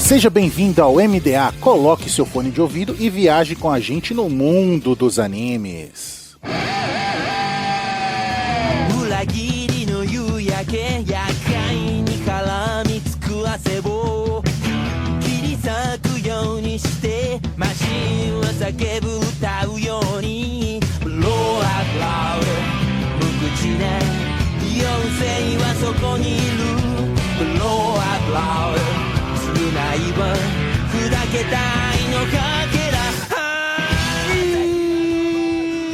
Seja bem-vindo ao MDA, coloque seu fone de ouvido e viaje com a gente no mundo dos animes.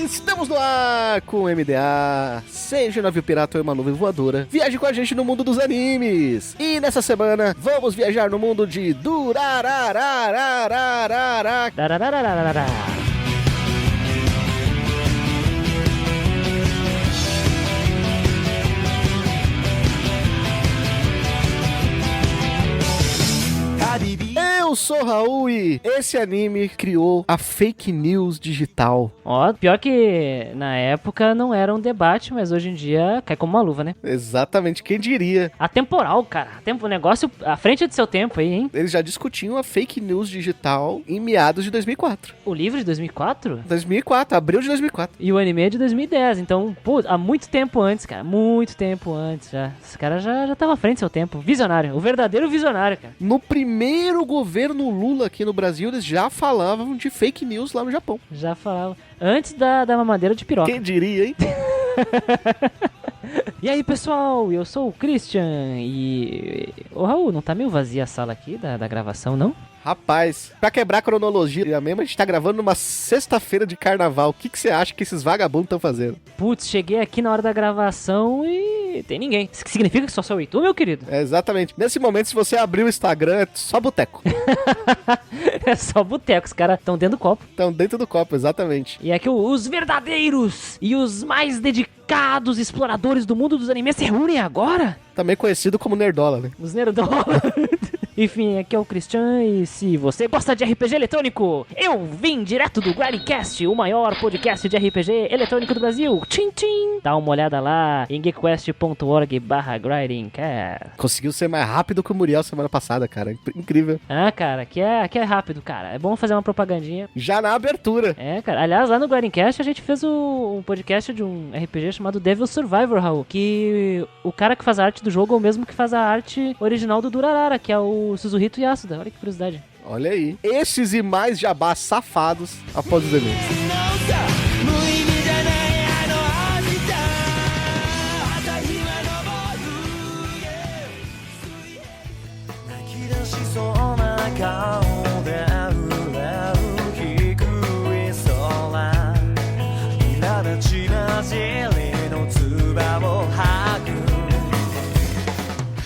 Estamos no ar com o MDA. Seja um navio pirata ou uma nuvem voadora, viaje com a gente no mundo dos animes. E nessa semana vamos viajar no mundo de Durararararararara. Eu sou o Raul e esse anime criou a fake news digital. Ó, pior que na época não era um debate, mas hoje em dia cai como uma luva, né? Exatamente, quem diria? Atemporal, cara. O negócio à frente do seu tempo aí, hein? Eles já discutiam a fake news digital em meados de 2004. O livro de 2004? 2004, abril de 2004. E o anime é de 2010, então, pô, há muito tempo antes, cara. Muito tempo antes já. Esse cara já tava à frente do seu tempo. Visionário, o verdadeiro visionário, cara. No primeiro governo Lula aqui no Brasil, eles já falavam de fake news lá no Japão. Já falava. Antes da mamadeira de piroca. Quem diria, hein? E aí, pessoal, eu sou o Christian e... Ô, Raul, não tá meio vazia a sala aqui da gravação, não? Rapaz, pra quebrar a cronologia mesmo, a gente tá gravando numa sexta-feira de carnaval. O que você acha que esses vagabundos estão fazendo? Putz, cheguei aqui na hora da gravação e tem ninguém. Isso significa que só sou eu e tu, meu querido? É, exatamente. Nesse momento, se você abrir o Instagram, é só boteco. É só boteco, os caras estão dentro do copo. Estão dentro do copo, exatamente. E é que os verdadeiros e os mais dedicados exploradores do mundo dos animes se reúnem agora? Também conhecido como Nerdola, né? Os nerdola. Enfim, aqui é o Christian e se você gosta de RPG eletrônico, eu vim direto do Grindcast, o maior podcast de RPG eletrônico do Brasil. Tchim, tchim. Dá uma olhada lá em geekquest.org/grindcast. Conseguiu ser mais rápido que o Muriel semana passada, cara. Incrível. Ah, cara, aqui é rápido, cara. É bom fazer uma propagandinha. Já na abertura. É, cara. Aliás, lá no Grindcast a gente fez um podcast de um RPG chamado Devil Survivor, Raul. Que o cara que faz a arte do jogo é o mesmo que faz a arte original do Durarara, que é o Suzuhito Yasuda. Olha que curiosidade. Olha aí. Esses e mais jabás safados após os eventos.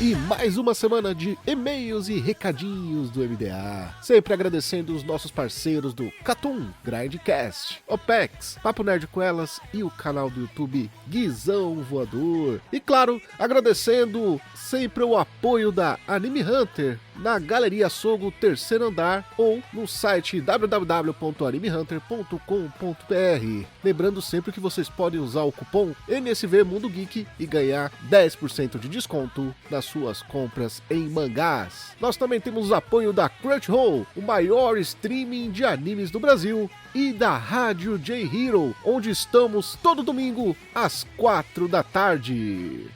E mais uma semana de e-mails e recadinhos do MDA. Sempre agradecendo os nossos parceiros do Catum, Grindcast, OPEX, Papo Nerd com Elas e o canal do YouTube Guizão Voador. E claro, agradecendo sempre o apoio da Anime Hunter na Galeria Sogo, terceiro andar, ou no site www.animehunter.com.br. Lembrando sempre que vocês podem usar o cupom NSV Mundo Geek e ganhar 10% de desconto nas suas compras em mangás. Nós também temos o apoio da Crunchyroll, o maior streaming de animes do Brasil, e da Rádio J Hero, onde estamos todo domingo às 4 da tarde.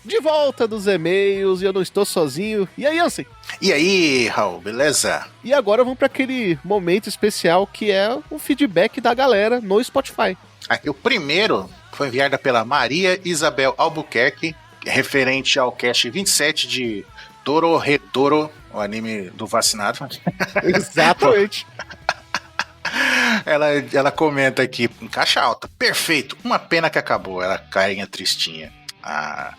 De volta dos e-mails e eu não estou sozinho. E aí, Ansem? E aí, Raul, beleza? E agora vamos para aquele momento especial que é o feedback da galera no Spotify. Aqui o primeiro foi enviado pela Maria Isabel Albuquerque, referente ao cast 27 de Dororedoro, o anime do vacinado. Exatamente. Ela comenta aqui, em caixa alta, perfeito, uma pena que acabou, ela carinha tristinha. Ah.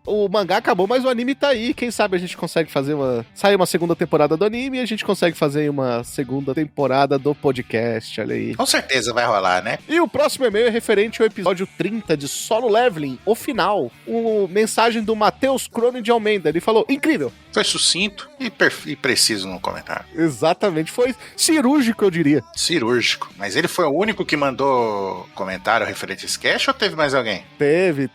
O mangá acabou, mas o anime tá aí. Quem sabe a gente consegue fazer sair uma segunda temporada do anime e a gente consegue fazer uma segunda temporada do podcast, olha aí. Com certeza vai rolar, né? E o próximo e-mail é referente ao episódio 30 de Solo Leveling, o final. Mensagem do Matheus Crone de Almeida. Ele falou, incrível, Foi sucinto e preciso no comentário. Exatamente, foi cirúrgico, eu diria. Cirúrgico. Mas ele foi o único que mandou comentário referente a esse cast ou teve mais alguém?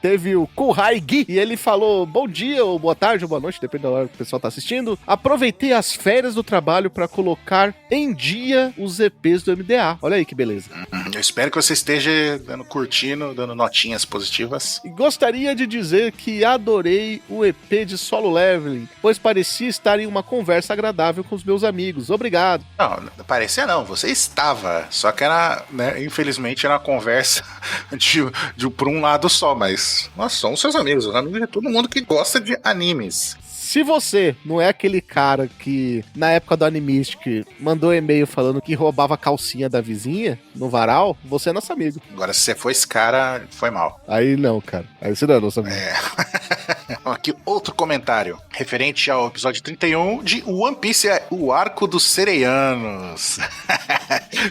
Teve o Kuhai Gui, e ele falou: bom dia, ou boa tarde, ou boa noite, depende da hora que o pessoal tá assistindo. Aproveitei as férias do trabalho pra colocar em dia os EPs do MDA. Olha aí que beleza. Eu espero que você esteja curtindo, dando notinhas positivas. E gostaria de dizer que adorei o EP de Solo Leveling, pois parecia estar em uma conversa agradável com os meus amigos. Obrigado. Não parecia não, você estava. Só que era, né, infelizmente, era uma conversa por um lado só, mas nós somos seus amigos, os amigos de todo mundo que gosta de animes. Se você não é aquele cara que, na época do Animistic, mandou e-mail falando que roubava a calcinha da vizinha no varal, você é nosso amigo. Agora, se você for esse cara, foi mal. Aí não, cara. Aí você não é nosso amigo. Aqui, outro comentário, referente ao episódio 31 de One Piece, o Arco dos Sereianos.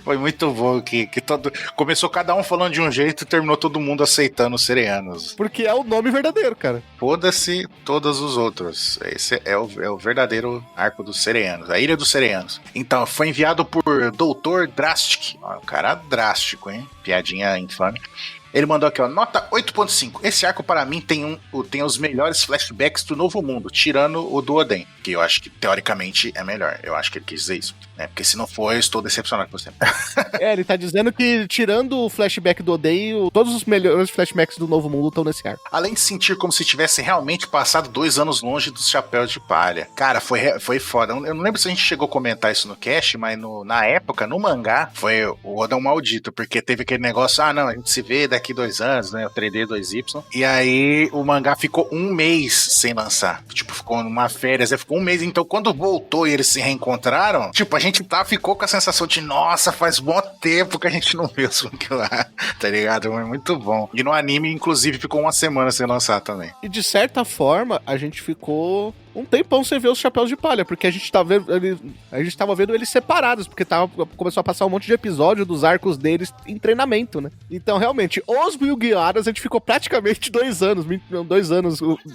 Foi muito bom, que começou cada um falando de um jeito e terminou todo mundo aceitando os Sereianos. Porque é o nome verdadeiro, cara. Foda-se todos os outros. Esse é o verdadeiro Arco dos Sereianos, a Ilha dos Sereianos. Então, foi enviado por Dr. Drastic. Ó, um cara drástico, hein? Piadinha infame. Ele mandou aqui, ó, nota 8.5. Esse arco, para mim, tem os melhores flashbacks do Novo Mundo, tirando o do Oden, que eu acho que, teoricamente, é melhor. Eu acho que ele quis dizer isso, né? Porque se não for, eu estou decepcionado com você. Ele tá dizendo que, tirando o flashback do Oden, todos os melhores flashbacks do Novo Mundo estão nesse arco. Além de sentir como se tivesse realmente passado 2 anos longe dos chapéus de palha. Cara, foi foda. Eu não lembro se a gente chegou a comentar isso no cast, mas na época, no mangá, foi o Oda maldito, porque teve aquele negócio, não, a gente se vê daqui 2 anos, né, o 3D, 2Y, e aí o mangá ficou 1 mês sem lançar, tipo, ficou numa férias, ficou 1 mês, então quando voltou e eles se reencontraram, tipo, a gente ficou com a sensação de, nossa, faz bom tempo que a gente não vê o Sunk lá, tá ligado? Foi muito bom. E no anime, inclusive, ficou 1 semana sem lançar também. E de certa forma, a gente ficou um tempão sem ver os chapéus de palha, porque a gente tava vendo eles separados, porque começou a passar um monte de episódio dos arcos deles em treinamento, né? Então, realmente, os Mugiwaras, a gente ficou praticamente 2 anos,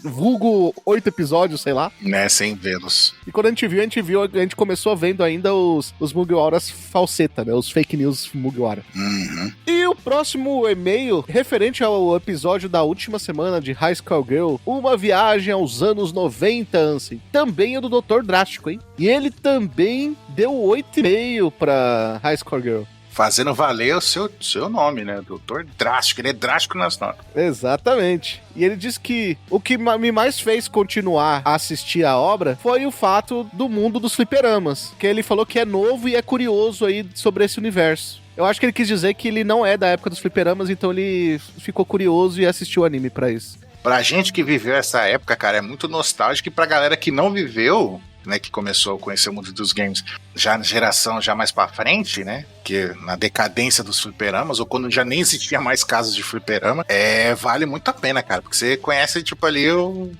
vulgo 8 episódios, sei lá. Né, sem vê-los. E quando a gente começou vendo ainda os Mugiwaras falseta, né? Os fake news Mugiwara. Uhum. E o próximo e-mail, referente ao episódio da última semana de High School Girl, uma viagem aos anos 90, também é do Dr. Drástico, hein? E ele também deu 8,5 pra High School Girl. Fazendo valer o seu nome, né? Dr. Drástico, ele é drástico nas notas. Exatamente. E ele disse que o que me mais fez continuar a assistir a obra foi o fato do mundo dos fliperamas. Que ele falou que é novo e é curioso aí sobre esse universo. Eu acho que ele quis dizer que ele não é da época dos fliperamas, então ele ficou curioso e assistiu o anime pra isso. Pra gente que viveu essa época, cara, é muito nostálgico, e pra galera que não viveu, né, que começou a conhecer o mundo dos games já na geração já mais pra frente, né, que na decadência dos fliperamas, ou quando já nem existia mais casos de fliperama, vale muito a pena, cara, porque você conhece, tipo, ali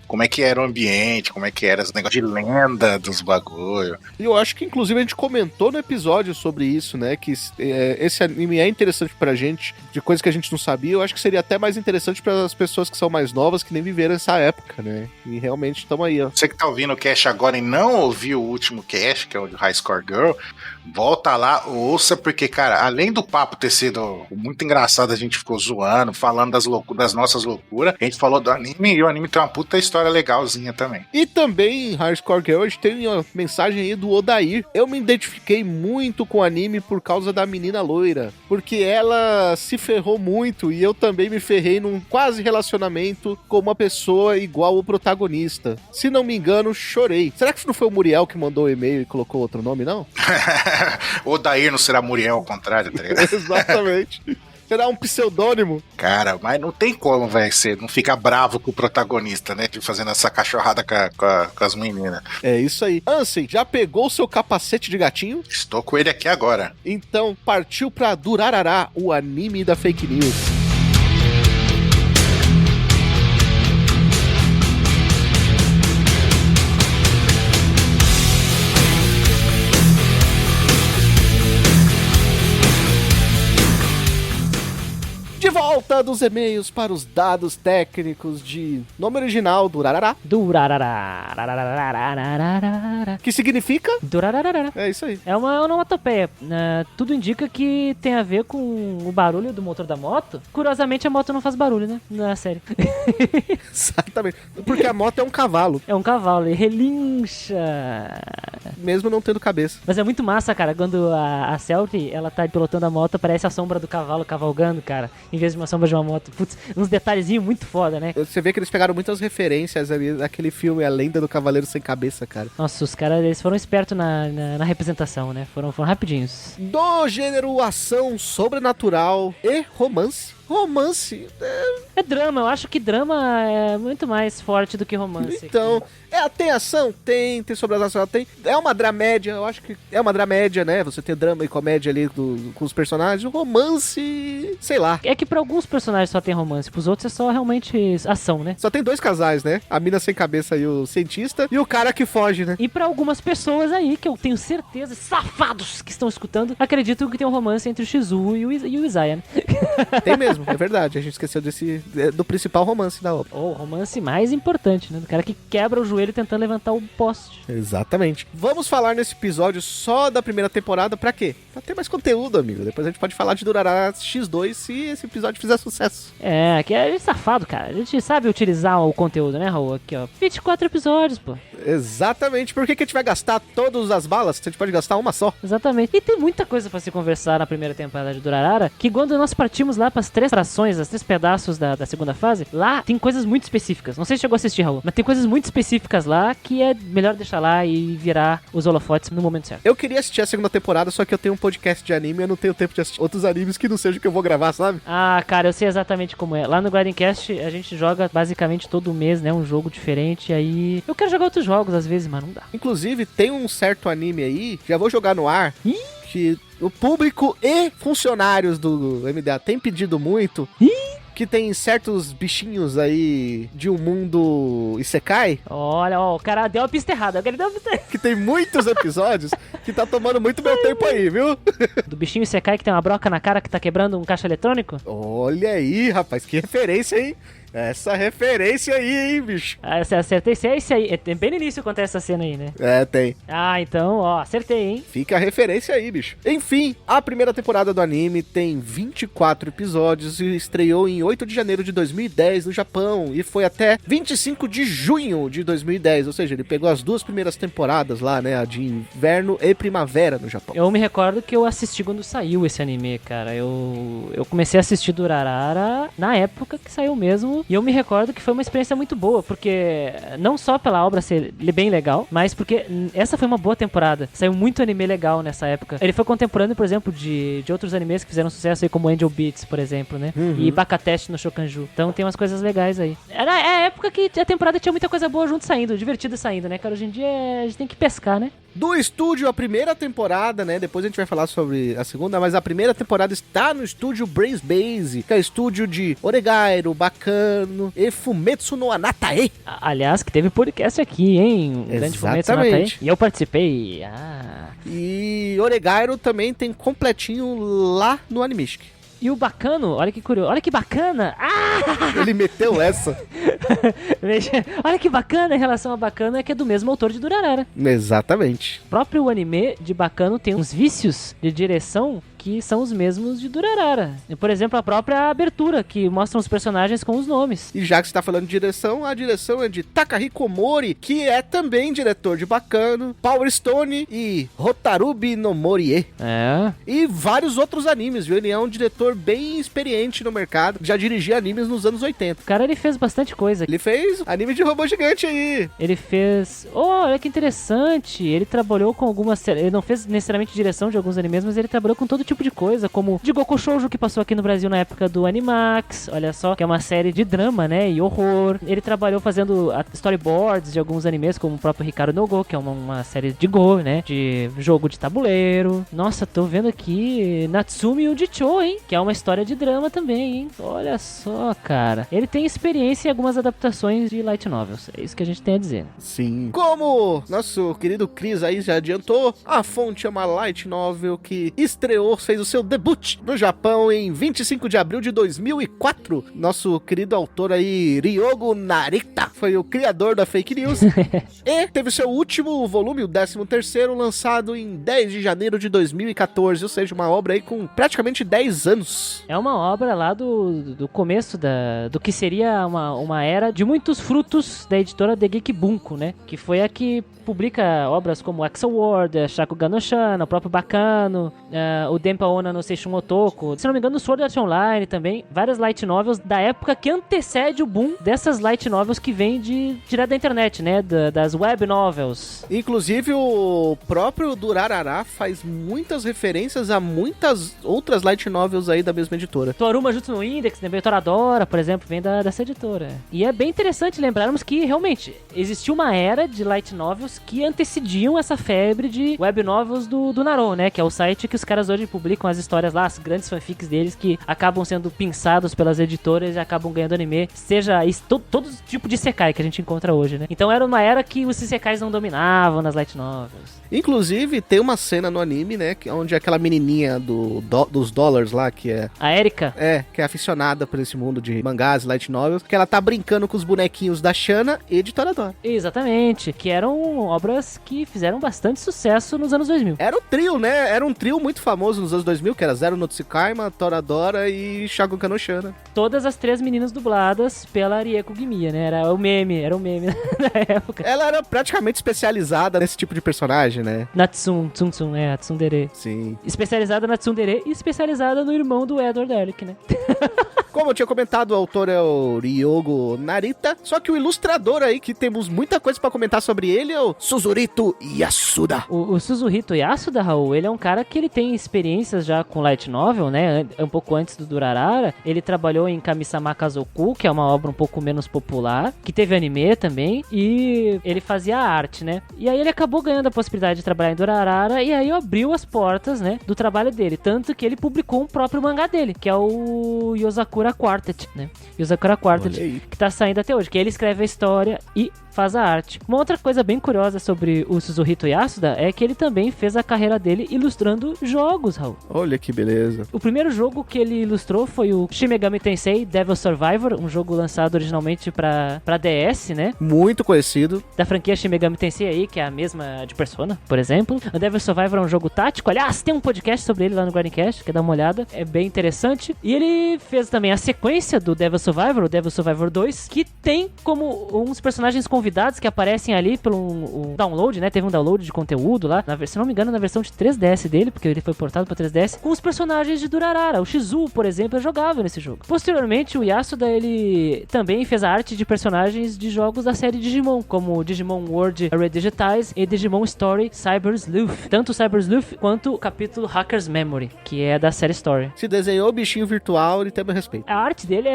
como é que era o ambiente, como é que era esse negócio de lenda dos bagulho. E eu acho que, inclusive, a gente comentou no episódio sobre isso, né, que esse anime é interessante pra gente, de coisas que a gente não sabia. Eu acho que seria até mais interessante para as pessoas que são mais novas, que nem viveram essa época, né, e realmente estamos aí, ó. Você que tá ouvindo o cast agora e não ouviu o último cast, que é o de High Score Girl, volta lá, ouça, porque, cara, além do papo ter sido muito engraçado, a gente ficou zoando, falando das nossas loucuras, a gente falou do anime, e o anime tem uma puta história legalzinha também. E também em Hardcore Girl, a gente tem uma mensagem aí do Odair. Eu me identifiquei muito com o anime por causa da menina loira, porque ela se ferrou muito, e eu também me ferrei num quase relacionamento com uma pessoa igual o protagonista. Se não me engano, chorei. Será que não foi o Muriel que mandou o e-mail e colocou outro nome, não? Odair não será Muriel ao contrário, tá ligado? Exatamente. Será um pseudônimo? Cara, mas não tem como, velho, você não ficar bravo com o protagonista, né? De fazendo essa cachorrada com as meninas. É isso aí. Ansem, já pegou o seu capacete de gatinho? Estou com ele aqui agora. Então, partiu pra Durarará, o anime da fake news. De volta volta dos e-mails para os dados técnicos de nome original Durarará. Durarararararararararara. Que significa? Durarararara. É isso aí. É uma onomatopeia. Tudo indica que tem a ver com o barulho do motor da moto. Curiosamente, a moto não faz barulho, né? Na série. Exatamente. Porque a moto é um cavalo, É um cavalo, ele relincha. mesmo não tendo cabeça. Mas é muito massa, cara, quando a Selfie, ela tá pilotando a moto, parece a sombra do cavalo cavalgando, cara, em vez de uma sombra de uma moto. Putz, uns detalhezinhos muito foda, né? Você vê que eles pegaram muitas referências ali naquele filme A Lenda do Cavaleiro Sem Cabeça, cara. Nossa, os caras, eles foram espertos na representação, né? Foram rapidinhos. Do gênero ação sobrenatural e romance. Romance, É drama, eu acho que drama é muito mais forte do que romance. então, tem ação? Tem sobrenatural? Tem. É uma dramédia, eu acho que é uma dramédia, né? Você tem drama e comédia ali com os personagens. Romance, sei lá. É que pra alguns personagens só tem romance, pros outros é só realmente ação, né? Só tem 2 casais, né? A mina sem cabeça e o cientista, e o cara que foge, né? E pra algumas pessoas aí, que eu tenho certeza, safados que estão escutando, acreditam que tem um romance entre o Shizu e o Isaiah, né? Tem mesmo, é verdade. A gente esqueceu do principal romance da obra. Ou o romance mais importante, né? Do cara que quebra o joelho tentando levantar o poste. Exatamente. Vamos falar nesse episódio só da primeira temporada, pra quê? Pra ter mais conteúdo, amigo. Depois a gente pode falar de Durarará X2 se esse episódio fizer sucesso. É, que a gente é safado, cara. A gente sabe utilizar o conteúdo, né, Raul? Aqui, ó. 24 episódios, pô. Exatamente. Por que a gente vai gastar todas as balas? Se a gente pode gastar uma só. Exatamente. E tem muita coisa pra se conversar na primeira temporada de Durarara, que quando nós partimos lá pras 3 frações, as 3 pedaços da segunda fase, lá tem coisas muito específicas. Não sei se chegou a assistir, Raul, mas tem coisas muito específicas lá que é melhor deixar lá e virar os holofotes no momento certo. Eu queria assistir a segunda temporada, só que eu tenho um podcast de anime e eu não tenho tempo de assistir outros animes que não seja o que eu vou gravar, sabe? Ah, cara, eu sei exatamente como é. Lá no Grindcast a gente joga basicamente todo mês, né? Um jogo diferente. Aí eu quero jogar outros jogos às vezes, mas não dá. Inclusive, tem um certo anime aí, já vou jogar no ar, que o público e funcionários do MDA tem pedido muito. Que tem certos bichinhos aí de um mundo Isekai, Olha, ó, o cara deu a pista errada. Ele deu a pista errada. que tem muitos episódios que tá tomando muito meu tempo aí, viu? Do bichinho Sekai que tem uma broca na cara que tá quebrando um caixa eletrônico? Olha aí, rapaz, que referência, hein? Essa referência aí, hein, bicho? Ah, você acertei, se é esse aí. É bem no início acontece essa cena aí, né? É, tem. Ah, então, ó, acertei, hein? Fica a referência aí, bicho. Enfim, a primeira temporada do anime tem 24 episódios e estreou em 8 de janeiro de 2010 no Japão e foi até 25 de junho de 2010, ou seja, ele pegou as 2 primeiras temporadas lá, né, a de inverno e primavera no Japão. Eu me recordo que eu assisti quando saiu esse anime, cara. Eu comecei a assistir Durarara na época que saiu mesmo. E eu me recordo que foi uma experiência muito boa, porque não só pela obra ser bem legal, mas porque essa foi uma boa temporada. Saiu muito anime legal nessa época. Ele foi contemporâneo, por exemplo, de outros animes que fizeram sucesso aí, como Angel Beats, por exemplo, né? E Bakateshi no Shokanju. Então tem umas coisas legais aí. Era a época que a temporada tinha muita coisa boa junto saindo, divertida saindo, né, cara? Hoje em dia a gente tem que pescar, né? Do estúdio, a primeira temporada, né? Depois a gente vai falar sobre a segunda, mas a primeira temporada está no estúdio Brains Base, que é estúdio de Oregairo, Bacano e Fumetsu no Anatae. Aliás, que teve podcast aqui, hein? O grande Fumetsu no Anatae. E eu participei. E Oregairo também tem completinho lá no Animistic. E o Bacano, olha que curioso, olha que bacana. Ele meteu essa. Veja, olha que bacana em relação a Bacano, é que é do mesmo autor de Durarara. Exatamente. O próprio anime de Bacano tem uns vícios de direção que são os mesmos de Durarara. Por exemplo, a própria abertura, que mostra os personagens com os nomes. E já que você tá falando de direção, a direção é de Takahiko Mori, que é também diretor de Bacano, Power Stone e Hotarubi no Morie. É. E vários outros animes, viu? Ele é um diretor bem experiente no mercado, já dirigia animes nos anos 80. O cara, ele fez bastante coisa. Ele fez anime de robô gigante aí. Ele fez... olha que interessante. Ele trabalhou com algumas... Ele não fez necessariamente direção de alguns animes, mas ele trabalhou com todo tipo de coisa, como de Goku Shoujo, que passou aqui no Brasil na época do Animax, olha só, que é uma série de drama, né, e horror. Ele trabalhou fazendo storyboards de alguns animes, como o próprio Hikaru no Go, que é uma série de Go, né, de jogo de tabuleiro. Nossa, tô vendo aqui Natsumi Ujicho, hein, que é uma história de drama também, hein. Olha só, cara. Ele tem experiência em algumas adaptações de light novels, é isso que a gente tem a dizer. Sim. Como nosso querido Chris aí já adiantou, a fonte é uma light novel que estreou fez o seu debut no Japão em 25 de abril de 2004. Nosso querido autor aí, Ryogo Narita, foi o criador da fake news. E teve seu último volume, o 13º, lançado em 10 de janeiro de 2014, ou seja, uma obra aí com praticamente 10 anos. É uma obra lá do começo do que seria uma era de muitos frutos da editora The Geek Bunko, né? Que foi a que publica obras como Axel Ward, Shakugan no Shana, o próprio Bakano, o Denpa Onna no Seishun Otoko, se não me engano, Sword Art Online também, várias light novels da época que antecede o boom dessas light novels que vem direto da internet, né? Das web novels. Inclusive, o próprio Durarara faz muitas referências a muitas outras light novels aí da mesma editora. Toruma Jutsu no Index, também Toradora, por exemplo, vem dessa editora. E é bem interessante lembrarmos que, realmente, existiu uma era de light novels que antecediam essa febre de web novels do Naro, né? Que é o site que os caras hoje publicam as histórias lá, as grandes fanfics deles que acabam sendo pinçados pelas editoras e acabam ganhando anime, seja todo tipo de isekai que a gente encontra hoje, né? Então era uma era que os isekais não dominavam nas light novels. Inclusive, tem uma cena no anime, né, onde aquela menininha dos dólares lá, que é... A Erika? Que é aficionada por esse mundo de mangás, light novels, que ela tá brincando com os bonequinhos da Shana e de Toradora. Exatamente, que eram obras que fizeram bastante sucesso nos anos 2000. Era um trio, né? Era um trio muito famoso nos anos 2000, que era Zero no Tsukaima, Toradora e Shakugan no Shana. Todas as 3 meninas dubladas pela Rieko Gimiya, né? Era o meme na época. Ela era praticamente especializada nesse tipo de personagem, né? Na Tsundere. A Tsundere. Sim. Especializada na Tsundere e especializada no irmão do Edward Elric, né? Como eu tinha comentado, o autor é o Ryogo Narita, só que o ilustrador aí, que temos muita coisa pra comentar sobre ele, é o Suzurito Yasuda. O Suzuhito Yasuda, Raul, ele é um cara que ele tem experiências já com light novel, né? Um pouco antes do Durarara. Ele trabalhou em Kamisama Kazoku, que é uma obra um pouco menos popular, que teve anime também, e ele fazia arte, né? E aí ele acabou ganhando a possibilidade de trabalhar em Durarara, e aí abriu as portas, né, do trabalho dele. Tanto que ele publicou um próprio mangá dele, que é o Yozakura Quartet, né? Yozakura Quartet, que tá saindo até hoje, que ele escreve a história e faz a arte. Uma outra coisa bem curiosa sobre o Suzuhito Yasuda é que ele também fez a carreira dele ilustrando jogos, Raul. Olha que beleza. O primeiro jogo que ele ilustrou foi o Shin Megami Tensei Devil Survivor, um jogo lançado originalmente pra DS, né? Muito conhecido. Da franquia Shin Megami Tensei aí, que é a mesma de Persona, por exemplo. O Devil Survivor é um jogo tático. Aliás, tem um podcast sobre ele lá no Grindcast, quer dar uma olhada. É bem interessante. E ele fez também a sequência do Devil Survivor, o Devil Survivor 2, que tem como uns personagens convidados que aparecem ali pelo um download, né? Teve um download de conteúdo lá, se não me engano, na versão de 3DS dele, porque ele foi portado pra 3DS, com os personagens de Durarara. O Shizu, por exemplo, é jogável nesse jogo. Posteriormente, o Yasuda, ele também fez a arte de personagens de jogos da série Digimon, como Digimon World Redigitize e Digimon Story Cyber Sleuth. Tanto o Cyber Sleuth quanto o capítulo Hacker's Memory, que é da série Story. Se desenhou o bichinho virtual, ele tem meu respeito. A arte dele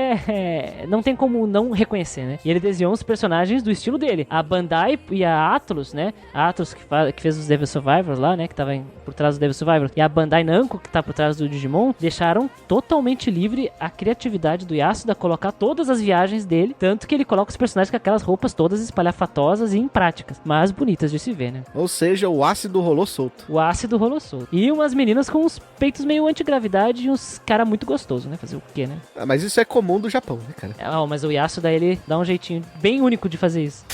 não tem como não reconhecer, né? E ele desenhou os personagens do estilo dele. A Bandai e a Atlus, né? A Atlus que fez os Devil Survivors lá, né? Que tava por trás do Devil Survivor. E a Bandai Namco, que tá por trás do Digimon, deixaram totalmente livre a criatividade do Yasuda colocar todas as viagens dele. Tanto que ele coloca os personagens com aquelas roupas todas espalhafatosas e impráticas, mas bonitas de se ver, né? Ou seja, o ácido rolou solto. O ácido rolou solto. E umas meninas com uns peitos meio antigravidade e uns cara muito gostoso, né? Fazer o quê, né? Mas isso é comum do Japão, né, cara? Mas o Yasuda, ele dá um jeitinho bem único de fazer isso.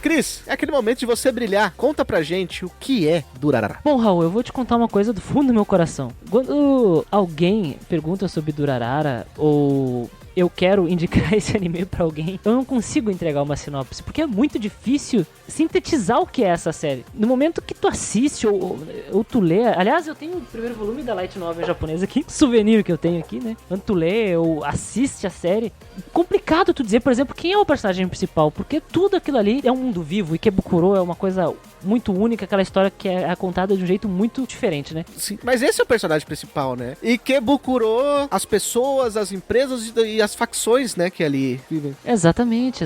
Cris, é aquele momento de você brilhar. Conta pra gente o que é Durarara. Bom, Raul, eu vou te contar uma coisa do fundo do meu coração. Quando alguém pergunta sobre Durarara ou eu quero indicar esse anime pra alguém, eu não consigo entregar uma sinopse, porque é muito difícil sintetizar o que é essa série. No momento que tu assiste ou tu lê, aliás, eu tenho o primeiro volume da Light Novel japonesa aqui, souvenir que eu tenho aqui, né? Quando tu lê ou assiste a série, complicado tu dizer, por exemplo, quem é o personagem principal, porque tudo aquilo ali é um mundo vivo, e Ikebukuro é uma coisa muito única, aquela história que é contada de um jeito muito diferente, né? Sim, mas esse é o personagem principal, né? Ikebukuro, as pessoas, as empresas e as facções, né, que ali vivem. Exatamente.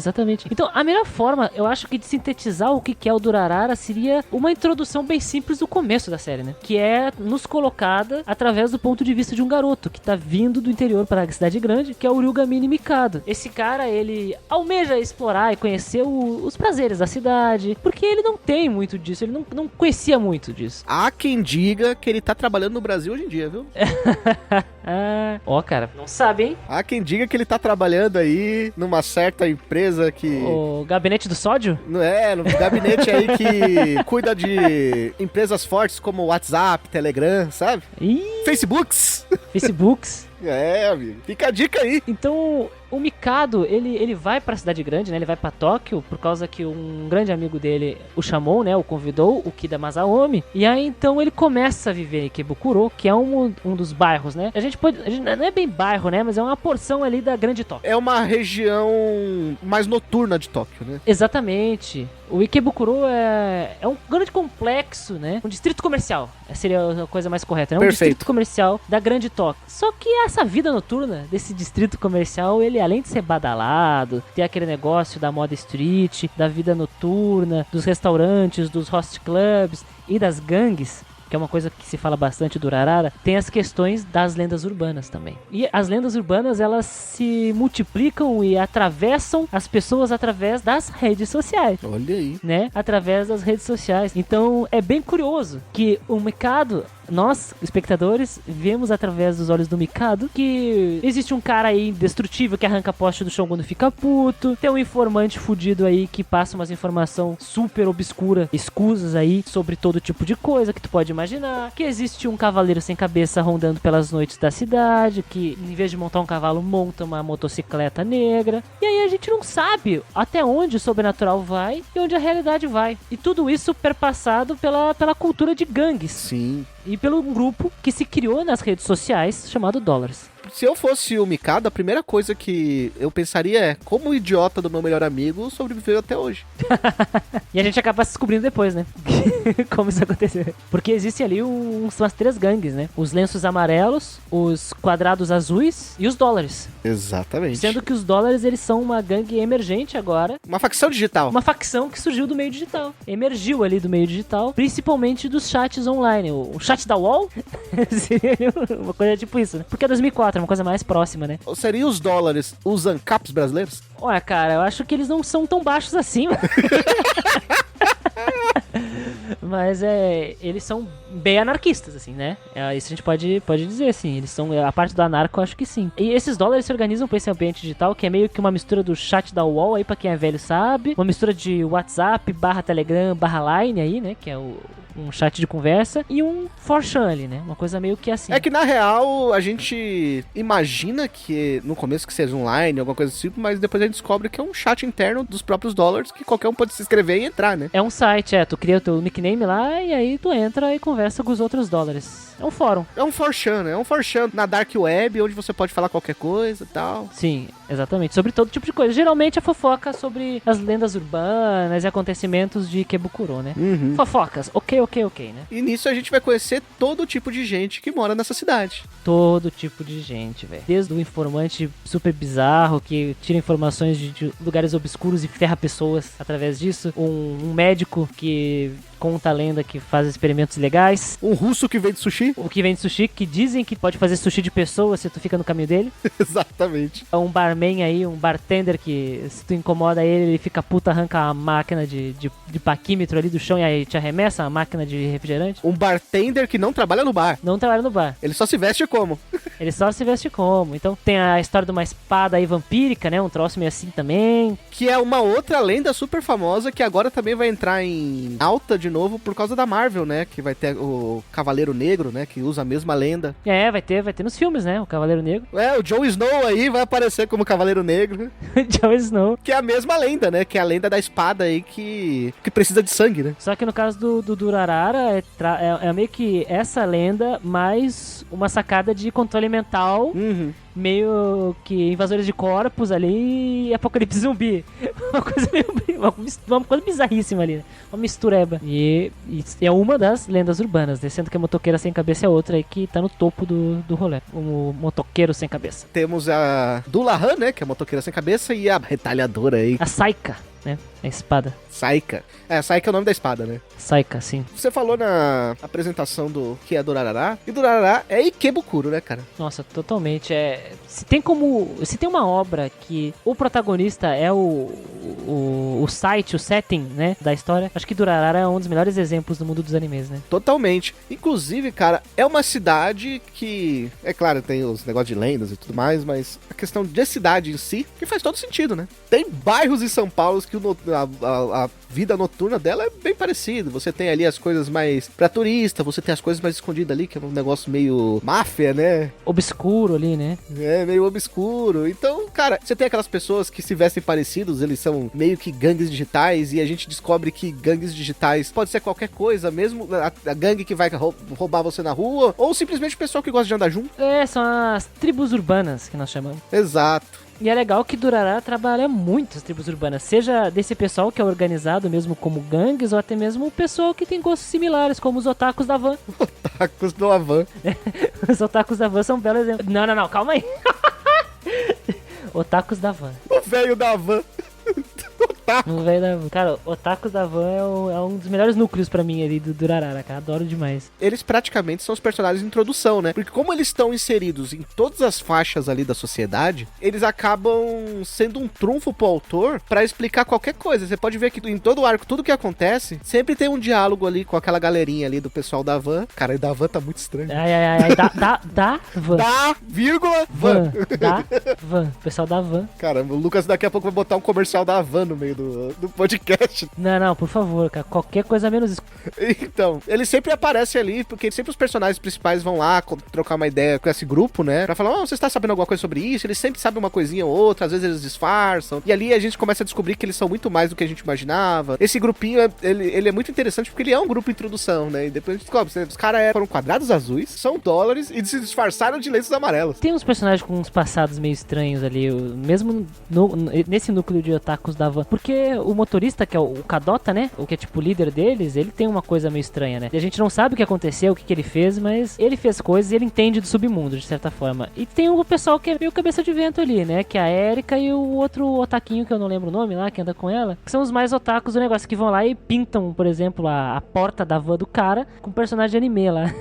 Então, a melhor forma, eu acho que de sintetizar o que é o Durarara seria uma introdução bem simples do começo da série, né? Que é nos colocada através do ponto de vista de um garoto que tá vindo do interior para a cidade grande, que é o Ryugamine Mikado. Esse cara, ele almeja explorar e conhecer os prazeres da cidade, porque ele não tem muito disso, ele não conhecia muito disso. Há quem diga que ele tá trabalhando no Brasil hoje em dia, viu? Ó, cara, não sabe, hein? Há quem diga que ele tá trabalhando aí numa certa empresa que... O gabinete do sódio? Não é, no gabinete aí que cuida de empresas fortes como WhatsApp, Telegram, sabe? Ih, Facebooks. Facebooks. É, amigo. Fica a dica aí. Então, o Mikado, ele vai pra cidade grande, né? Ele vai pra Tóquio por causa que um grande amigo dele o chamou, né? O convidou, o Kida Masaomi. E aí, então, ele começa a viver em Ikebukuro, que é um dos bairros, né? A gente não é bem bairro, né? Mas é uma porção ali da grande Tóquio. É uma região mais noturna de Tóquio, né? Exatamente. O Ikebukuro é um grande complexo, né? Um distrito comercial. Essa seria a coisa mais correta, né? Um Perfeito. distrito comercial da grande Tóquio. Só que essa vida noturna desse distrito comercial, ele além de ser badalado, ter aquele negócio da moda street, da vida noturna, dos restaurantes, dos host clubs e das gangues, que é uma coisa que se fala bastante do Urarara, tem as questões das lendas urbanas também. E as lendas urbanas, elas se multiplicam e atravessam as pessoas através das redes sociais. Olha aí. Né? Através das redes sociais. Então, é bem curioso que o Mikado, nós, espectadores, vemos através dos olhos do Mikado que existe um cara aí indestrutível que arranca poste do chão quando fica puto, tem um informante fudido aí que passa umas informações super obscuras, escusas aí, sobre todo tipo de coisa que tu pode imaginar, que existe um cavaleiro sem cabeça rondando pelas noites da cidade, que em vez de montar um cavalo, monta uma motocicleta negra, e aí a gente não sabe até onde o sobrenatural vai e onde a realidade vai. E tudo isso perpassado pela cultura de gangues. Sim. E pelo um grupo que se criou nas redes sociais chamado Dollars. Se eu fosse o Mikado, a primeira coisa que eu pensaria é como o idiota do meu melhor amigo sobreviveu até hoje. E a gente acaba se descobrindo depois, né? Como isso aconteceu. Porque existem ali umas 3 gangues, né? Os lenços amarelos, os quadrados azuis e os dólares. Exatamente. Sendo que os dólares, eles são uma gangue emergente agora. Uma facção digital. Uma facção que surgiu do meio digital. Emergiu ali do meio digital, principalmente dos chats online. O chat da UOL seria uma coisa tipo isso, né? Porque é 2004, é uma coisa mais próxima, né? Ou seriam os dólares os ANCAPs brasileiros? Olha, cara, eu acho que eles não são tão baixos assim. Mas eles são bem anarquistas, assim, né? Isso a gente pode dizer, assim. Eles são a parte do anarco, eu acho que sim. E esses dólares se organizam pra esse ambiente digital, que é meio que uma mistura do chat da UOL, aí pra quem é velho sabe. Uma mistura de WhatsApp, /Telegram, /Line aí, né? Que é um chat de conversa. E um 4chan ali, né? Uma coisa meio que assim. É que na real, a gente imagina que no começo que seja online, alguma coisa assim, mas depois a gente descobre que é um chat interno dos próprios dólares, que qualquer um pode se inscrever e entrar, né? É um site, tu cria o teu nickname lá e aí tu entra e conversa com os outros dólares. É um fórum. É um 4chan, né? É um 4chan na Dark Web, onde você pode falar qualquer coisa e tal. Sim, exatamente. Sobre todo tipo de coisa. Geralmente é fofoca sobre as lendas urbanas e acontecimentos de Ikebukuro, né? Uhum. Fofocas. Ok, né? E nisso a gente vai conhecer todo tipo de gente que mora nessa cidade. Todo tipo de gente, velho. Desde o informante super bizarro que tira informações de lugares obscuros e ferra pessoas através disso. Um médico que conta a lenda que faz experimentos legais. Um russo que vende sushi. O que vende sushi, que dizem que pode fazer sushi de pessoa se tu fica no caminho dele. Exatamente. Um barman aí, um bartender que se tu incomoda ele fica puto, arranca a máquina de paquímetro ali do chão e aí te arremessa a máquina de refrigerante. Um bartender que não trabalha no bar. Não trabalha no bar. Ele só se veste como? Ele só se veste como. Então tem a história de uma espada aí vampírica, né? Um troço meio assim também. Que é uma outra lenda super famosa que agora também vai entrar em alta de novo por causa da Marvel, né? Que vai ter o Cavaleiro Negro, né? Que usa a mesma lenda. Vai ter nos filmes, né? O Cavaleiro Negro. O Jon Snow aí vai aparecer como Cavaleiro Negro. Jon Snow. Que é a mesma lenda, né? Que é a lenda da espada aí que precisa de sangue, né? Só que no caso do Durarara, é meio que essa lenda mais uma sacada de controle mental. Uhum. Meio que invasores de corpos ali e apocalipse zumbi. Uma coisa meio... Uma coisa bizarríssima ali, né? Uma mistureba. E é uma das lendas urbanas, né? Sendo que a motoqueira sem cabeça é outra aí que tá no topo do rolê. O motoqueiro sem cabeça. Temos a Dullahan, né? Que é a motoqueira sem cabeça, e a retalhadora aí. A Saika, né? A espada. Saika. Saika é o nome da espada, né? Saika, sim. Você falou na apresentação do que é Durarara. E Durarara é Ikebukuro, né, cara? Nossa, totalmente. Se tem uma obra que o protagonista é o o site, o setting, né, da história. Acho que Durarara é um dos melhores exemplos do mundo dos animes, né? Totalmente. Inclusive, cara, é uma cidade que, é claro, tem os negócios de lendas e tudo mais, mas a questão de cidade em si, que faz todo sentido, né? Tem bairros em São Paulo que a vida noturna dela é bem parecida. Você tem ali as coisas mais pra turista, você tem as coisas mais escondidas ali, que é um negócio meio máfia, né? Obscuro ali, né? É, meio obscuro. Então, cara, você tem aquelas pessoas que se vestem parecidos, eles são meio que gangues digitais, e a gente descobre que gangues digitais pode ser qualquer coisa, mesmo a gangue que vai roubar você na rua, ou simplesmente o pessoal que gosta de andar junto. É, são as tribos urbanas que nós chamamos. Exato. E é legal que Durarara trabalha muito as tribos urbanas, seja desse pessoal que é organizado mesmo como gangues, ou até mesmo o pessoal que tem gostos similares, como os otakus da van. Otakus do Avan. Os otakus da van são um belo exemplo. Não, calma aí. Otakus da van. O velho da van. O velho da van. Cara, Otakus da van é um dos melhores núcleos pra mim ali do Durarara, cara. Adoro demais. Eles praticamente são os personagens de introdução, né? Porque como eles estão inseridos em todas as faixas ali da sociedade, eles acabam sendo um trunfo pro autor pra explicar qualquer coisa. Você pode ver que em todo o arco, tudo que acontece, sempre tem um diálogo ali com aquela galerinha ali do pessoal da van. Cara, e da van tá muito estranho. Ai, da van. Da, vírgula, van. Da van. Pessoal da van. Caramba, o Lucas daqui a pouco vai botar um comercial da van no meio do podcast. Não, por favor, cara. Qualquer coisa menos isso. Então, ele sempre aparece ali, porque sempre os personagens principais vão lá trocar uma ideia com esse grupo, né? Pra falar, você está sabendo alguma coisa sobre isso? Eles sempre sabem uma coisinha ou outra, às vezes eles disfarçam. E ali a gente começa a descobrir que eles são muito mais do que a gente imaginava. Esse grupinho, ele é muito interessante porque ele é um grupo introdução, né? E depois a gente descobre, os caras foram quadrados azuis, são dólares e se disfarçaram de lenços amarelos. Tem uns personagens com uns passados meio estranhos ali, mesmo nesse núcleo de otakus da van. Porque o motorista, que é o Kadota, né? O que é tipo o líder deles, ele tem uma coisa meio estranha, né? E a gente não sabe o que aconteceu, o que ele fez, mas ele fez coisas e ele entende do submundo, de certa forma. E tem o pessoal que é meio cabeça de vento ali, né? Que é a Erika e o outro otaquinho, que eu não lembro o nome lá, que anda com ela. Que são os mais otakus do negócio, que vão lá e pintam, por exemplo, a porta da van do cara com um personagem de anime lá.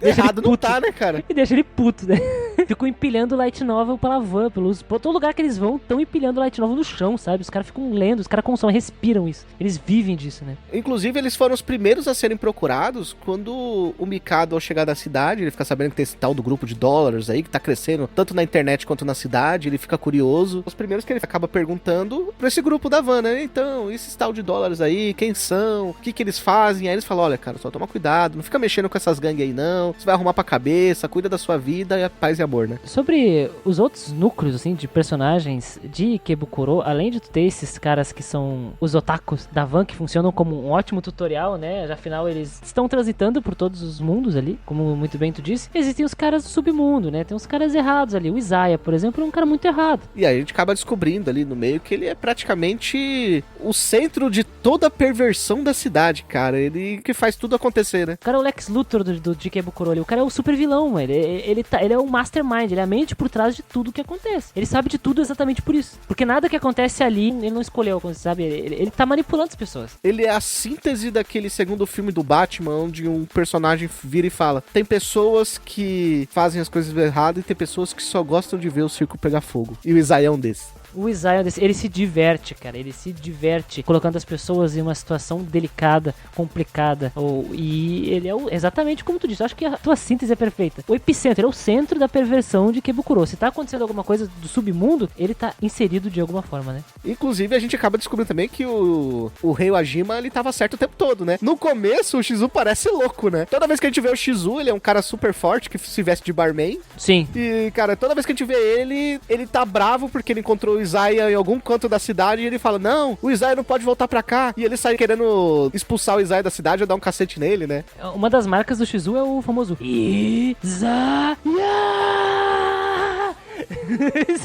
Errado não tá, né, cara? E deixa ele puto, né? Ficam empilhando light novel pela van, por todo lugar que eles vão, estão empilhando light novel no chão, sabe? Os caras ficam lendo, os caras consomem, respiram isso. Eles vivem disso, né? Inclusive, eles foram os primeiros a serem procurados quando o Mikado, ao chegar da cidade, ele fica sabendo que tem esse tal do grupo de dólares aí, que tá crescendo tanto na internet quanto na cidade, ele fica curioso. Os primeiros que ele acaba perguntando pra esse grupo da van, né? Então, esses tal de dólares aí, quem são? O que que eles fazem? Aí eles falam, olha, cara, só toma cuidado, não fica mexendo com essas gangues aí não, você vai arrumar pra cabeça, cuida da sua vida e a paz e amor, né? Sobre os outros núcleos, assim, de personagens de Ikebukuro, além de tu ter esses caras que são os otakus da van, que funcionam como um ótimo tutorial, né? Afinal, eles estão transitando por todos os mundos ali, como muito bem tu disse. Existem os caras do submundo, né? Tem uns caras errados ali. O Isaiah, por exemplo, é um cara muito errado. E aí a gente acaba descobrindo ali no meio que ele é praticamente o centro de toda a perversão da cidade, cara. Ele que faz tudo acontecer, né? O cara é o Lex Luthor de Ikebukuro ali. O cara é o super vilão, ele é o mastermind, ele é a mente por trás de tudo que acontece. Ele sabe de tudo exatamente por isso. Porque nada que acontece ali, ele não escolheu, sabe? Ele tá manipulando as pessoas. Ele é a síntese daquele segundo filme do Batman, onde um personagem vira e fala: tem pessoas que fazem as coisas erradas e tem pessoas que só gostam de ver o circo pegar fogo. E o Isaiah é um desses. O Isaiah, ele se diverte, cara. Ele se diverte colocando as pessoas em uma situação delicada, complicada. E ele é exatamente como tu disse. Eu acho que a tua síntese é perfeita. O epicentro, ele é o centro da perversão de Ikebukuro. Se tá acontecendo alguma coisa do submundo, ele tá inserido de alguma forma, né? Inclusive, a gente acaba descobrindo também que o Rei Wajima, ele tava certo o tempo todo, né? No começo, o Shizu parece louco, né? Toda vez que a gente vê o Shizu, ele é um cara super forte, que se veste de barman. Sim. E, cara, toda vez que a gente vê ele tá bravo porque ele encontrou o Isaiah em algum canto da cidade e ele fala, não, o Isaiah não pode voltar pra cá. E ele sai querendo expulsar o Isaiah da cidade ou dar um cacete nele, né? Uma das marcas do Shizu é o famoso Isaiah!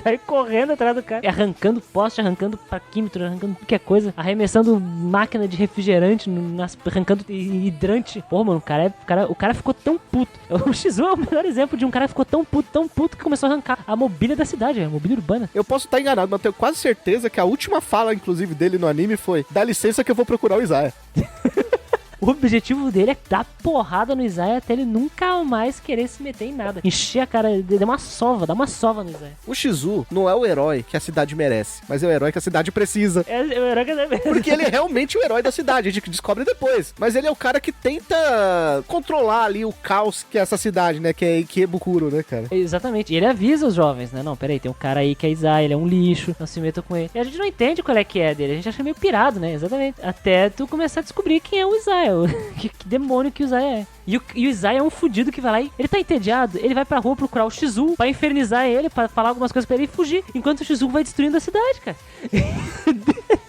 Sai correndo atrás do cara, arrancando poste, arrancando parquímetro, arrancando qualquer coisa, arremessando máquina de refrigerante, arrancando hidrante. Pô, mano, o cara ficou tão puto. O Shizu é o melhor exemplo de um cara que ficou tão puto que começou a arrancar a mobília da cidade, a mobília urbana. Eu posso estar enganado, mas eu tenho quase certeza que a última fala, inclusive, dele no anime foi: dá licença que eu vou procurar o Isaiah. O objetivo dele é dar porrada no Izaya até ele nunca mais querer se meter em nada. Encher a cara, dar uma sova no Izaya. O Shizu não é o herói que a cidade merece, mas é o herói que a cidade precisa. É o herói que Porque ele é realmente o herói da cidade, a gente descobre depois. Mas ele é o cara que tenta controlar ali o caos que é essa cidade, né? Que é Ikebukuro, né, cara? Exatamente. E ele avisa os jovens, né? Não, peraí, tem um cara aí que é Izaya, ele é um lixo, não se metam com ele. E a gente não entende qual é que é dele, a gente acha meio pirado, né? Exatamente. Até tu começar a descobrir quem é o Izaya, que demônio que o Izaya é. E o Izaya é um fudido que vai lá e ele tá entediado, ele vai pra rua procurar o Shizu pra infernizar ele, pra falar algumas coisas pra ele e fugir, enquanto o Shizu vai destruindo a cidade, cara.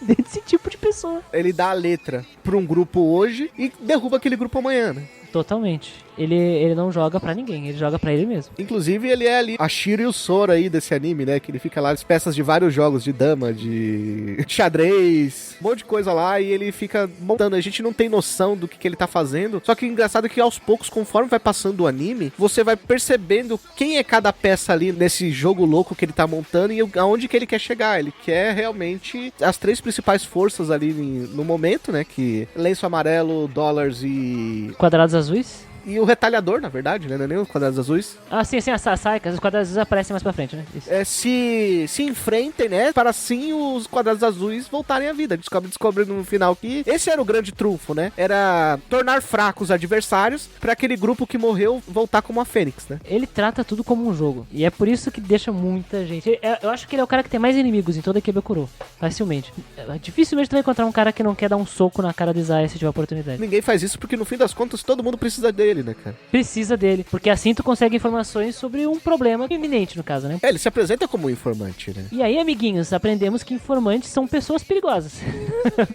Desse tipo de pessoa. Ele dá a letra pra um grupo hoje e derruba aquele grupo amanhã, né? Totalmente. Ele não joga pra ninguém, ele joga pra ele mesmo. Inclusive, ele é ali a Shiro e o Sora aí desse anime, né? Que ele fica lá as peças de vários jogos, de dama, de xadrez, um monte de coisa lá, e ele fica montando. A gente não tem noção do que ele tá fazendo. Só que o engraçado é que aos poucos, conforme vai passando o anime, você vai percebendo quem é cada peça ali nesse jogo louco que ele tá montando e aonde que ele quer chegar. Ele quer realmente as três principais forças ali no momento, né? Que lenço amarelo, dólares e Quadrados azuis? E o retalhador, na verdade, né? Não é nem os quadrados azuis. Ah, sim, a Saika, os quadrados azuis aparecem mais pra frente, né? Isso. Se enfrentem, né? Para assim os quadrados azuis voltarem à vida. Descobre no final que esse era o grande trunfo, né? Era tornar fracos os adversários para aquele grupo que morreu voltar como a Fênix, né? Ele trata tudo como um jogo. E é por isso que deixa muita gente... Eu acho que ele é o cara que tem mais inimigos em toda a Ikebukuro. Facilmente. Dificilmente tu vai encontrar um cara que não quer dar um soco na cara do Izaya se tiver oportunidade. Ninguém faz isso porque no fim das contas todo mundo precisa dele, né, cara? Precisa dele, porque assim tu consegue informações sobre um problema iminente, no caso, né? Ele se apresenta como um informante, né? E aí, amiguinhos, aprendemos que informantes são pessoas perigosas.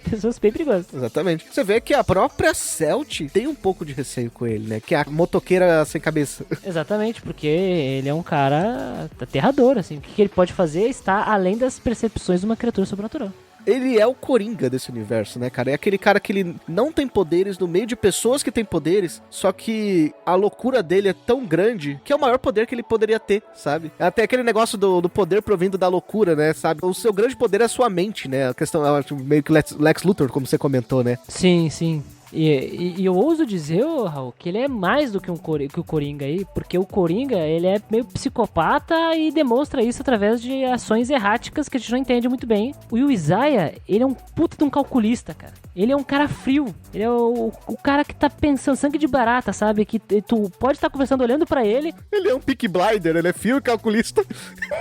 Pessoas bem perigosas. Exatamente. Você vê que a própria Celt tem um pouco de receio com ele, né? Que é a motoqueira sem cabeça. Exatamente, porque ele é um cara aterrador, assim. O que ele pode fazer está além das percepções de uma criatura sobrenatural. Ele é o Coringa desse universo, né, cara? É aquele cara que ele não tem poderes no meio de pessoas que têm poderes, só que a loucura dele é tão grande que é o maior poder que ele poderia ter, sabe? Até aquele negócio do poder provindo da loucura, né, sabe? O seu grande poder é a sua mente, né? A questão é meio que Lex Luthor, como você comentou, né? Sim, sim. E eu ouso dizer, Raul, que ele é mais do que que o Coringa aí, porque o Coringa, ele é meio psicopata e demonstra isso através de ações erráticas que a gente não entende muito bem. O Izaya, ele é um puta de um calculista, cara. Ele é um cara frio. Ele é o cara que tá pensando, sangue de barata, sabe? Que tu pode estar conversando olhando pra ele. Ele é um Peaky Blinder, ele é frio e calculista.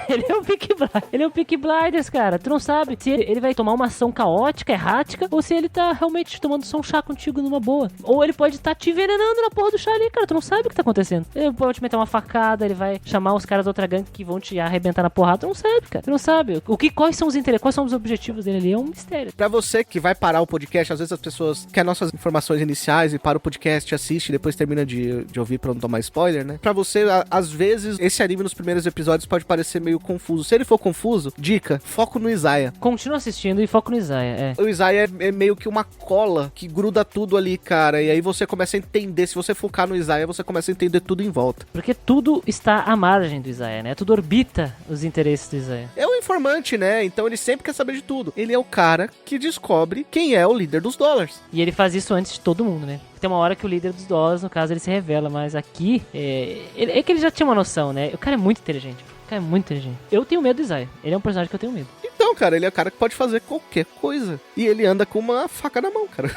Ele é um Peaky Blinders, cara. Tu não sabe se ele vai tomar uma ação caótica, errática, ou se ele tá realmente tomando só um chá contigo numa boa. Ou ele pode estar te envenenando na porra do chá ali, cara. Tu não sabe o que tá acontecendo. Ele pode te meter uma facada, ele vai chamar os caras da outra gangue que vão te arrebentar na porrada. Tu não sabe, cara. Tu não sabe. Quais são os interesses, quais são os objetivos dele ali? É um mistério. Pra você que vai parar o podcast, às vezes as pessoas querem nossas informações iniciais e para o podcast, assiste e depois termina de ouvir pra não tomar spoiler, né? Pra você, às vezes, esse anime nos primeiros episódios pode parecer meio confuso. Se ele for confuso, dica, foco no Izaya. Continua assistindo e foco no Izaya, O Izaya é meio que uma cola que gruda tudo ali, cara, e aí você começa a entender, se você focar no Izaya, você começa a entender tudo em volta. Porque tudo está à margem do Izaya, né? Tudo orbita os interesses do Izaya. É um informante, né? Então ele sempre quer saber de tudo. Ele é o cara que descobre quem é o líder dos dólares. E ele faz isso antes de todo mundo, né? Tem uma hora que o líder dos dólares, no caso, ele se revela, mas aqui é que ele já tinha uma noção, né? O cara é muito inteligente. O cara é muito inteligente. Eu tenho medo do Izaya. Ele é um personagem que eu tenho medo. Então, cara, ele é o cara que pode fazer qualquer coisa. E ele anda com uma faca na mão, cara.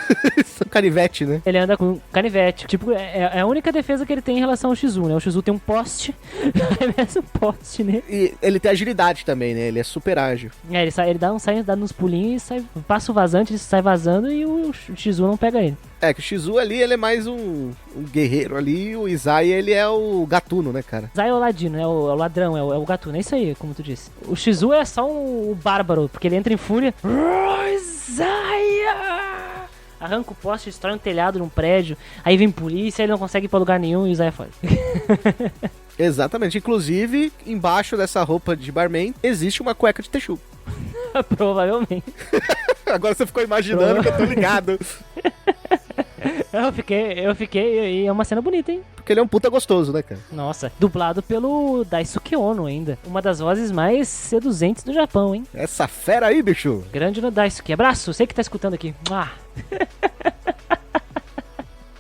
Um canivete, né? Ele anda com um canivete. Tipo, é a única defesa que ele tem em relação ao Shizu, né? O Shizu tem um poste. Arremessa um poste, né? E ele tem agilidade também, né? Ele é super ágil. Ele dá uns pulinhos e sai, passa o vazante, ele sai vazando e o Shizu não pega ele. É, que o Shizu ali, ele é mais um guerreiro ali, e o Izaya, ele é o gatuno, né, cara? Izaya é o ladino, é o ladrão, é o gatuno, é isso aí, como tu disse. O Shizu é só o bárbaro, porque ele entra em fúria. Izaya! Arranca o poste, destrói um telhado num prédio, aí vem polícia, ele não consegue ir pra lugar nenhum e o Izaya foge. Exatamente, inclusive, embaixo dessa roupa de barman, existe uma cueca de texugo. Provavelmente. Agora você ficou imaginando que eu tô ligado. Eu fiquei, e é uma cena bonita, hein? Porque ele é um puta gostoso, né, cara? Nossa, dublado pelo Daisuke Ono ainda. Uma das vozes mais seduzentes do Japão, hein? Essa fera aí, bicho. Grande no Daisuke. Abraço, sei que tá escutando aqui.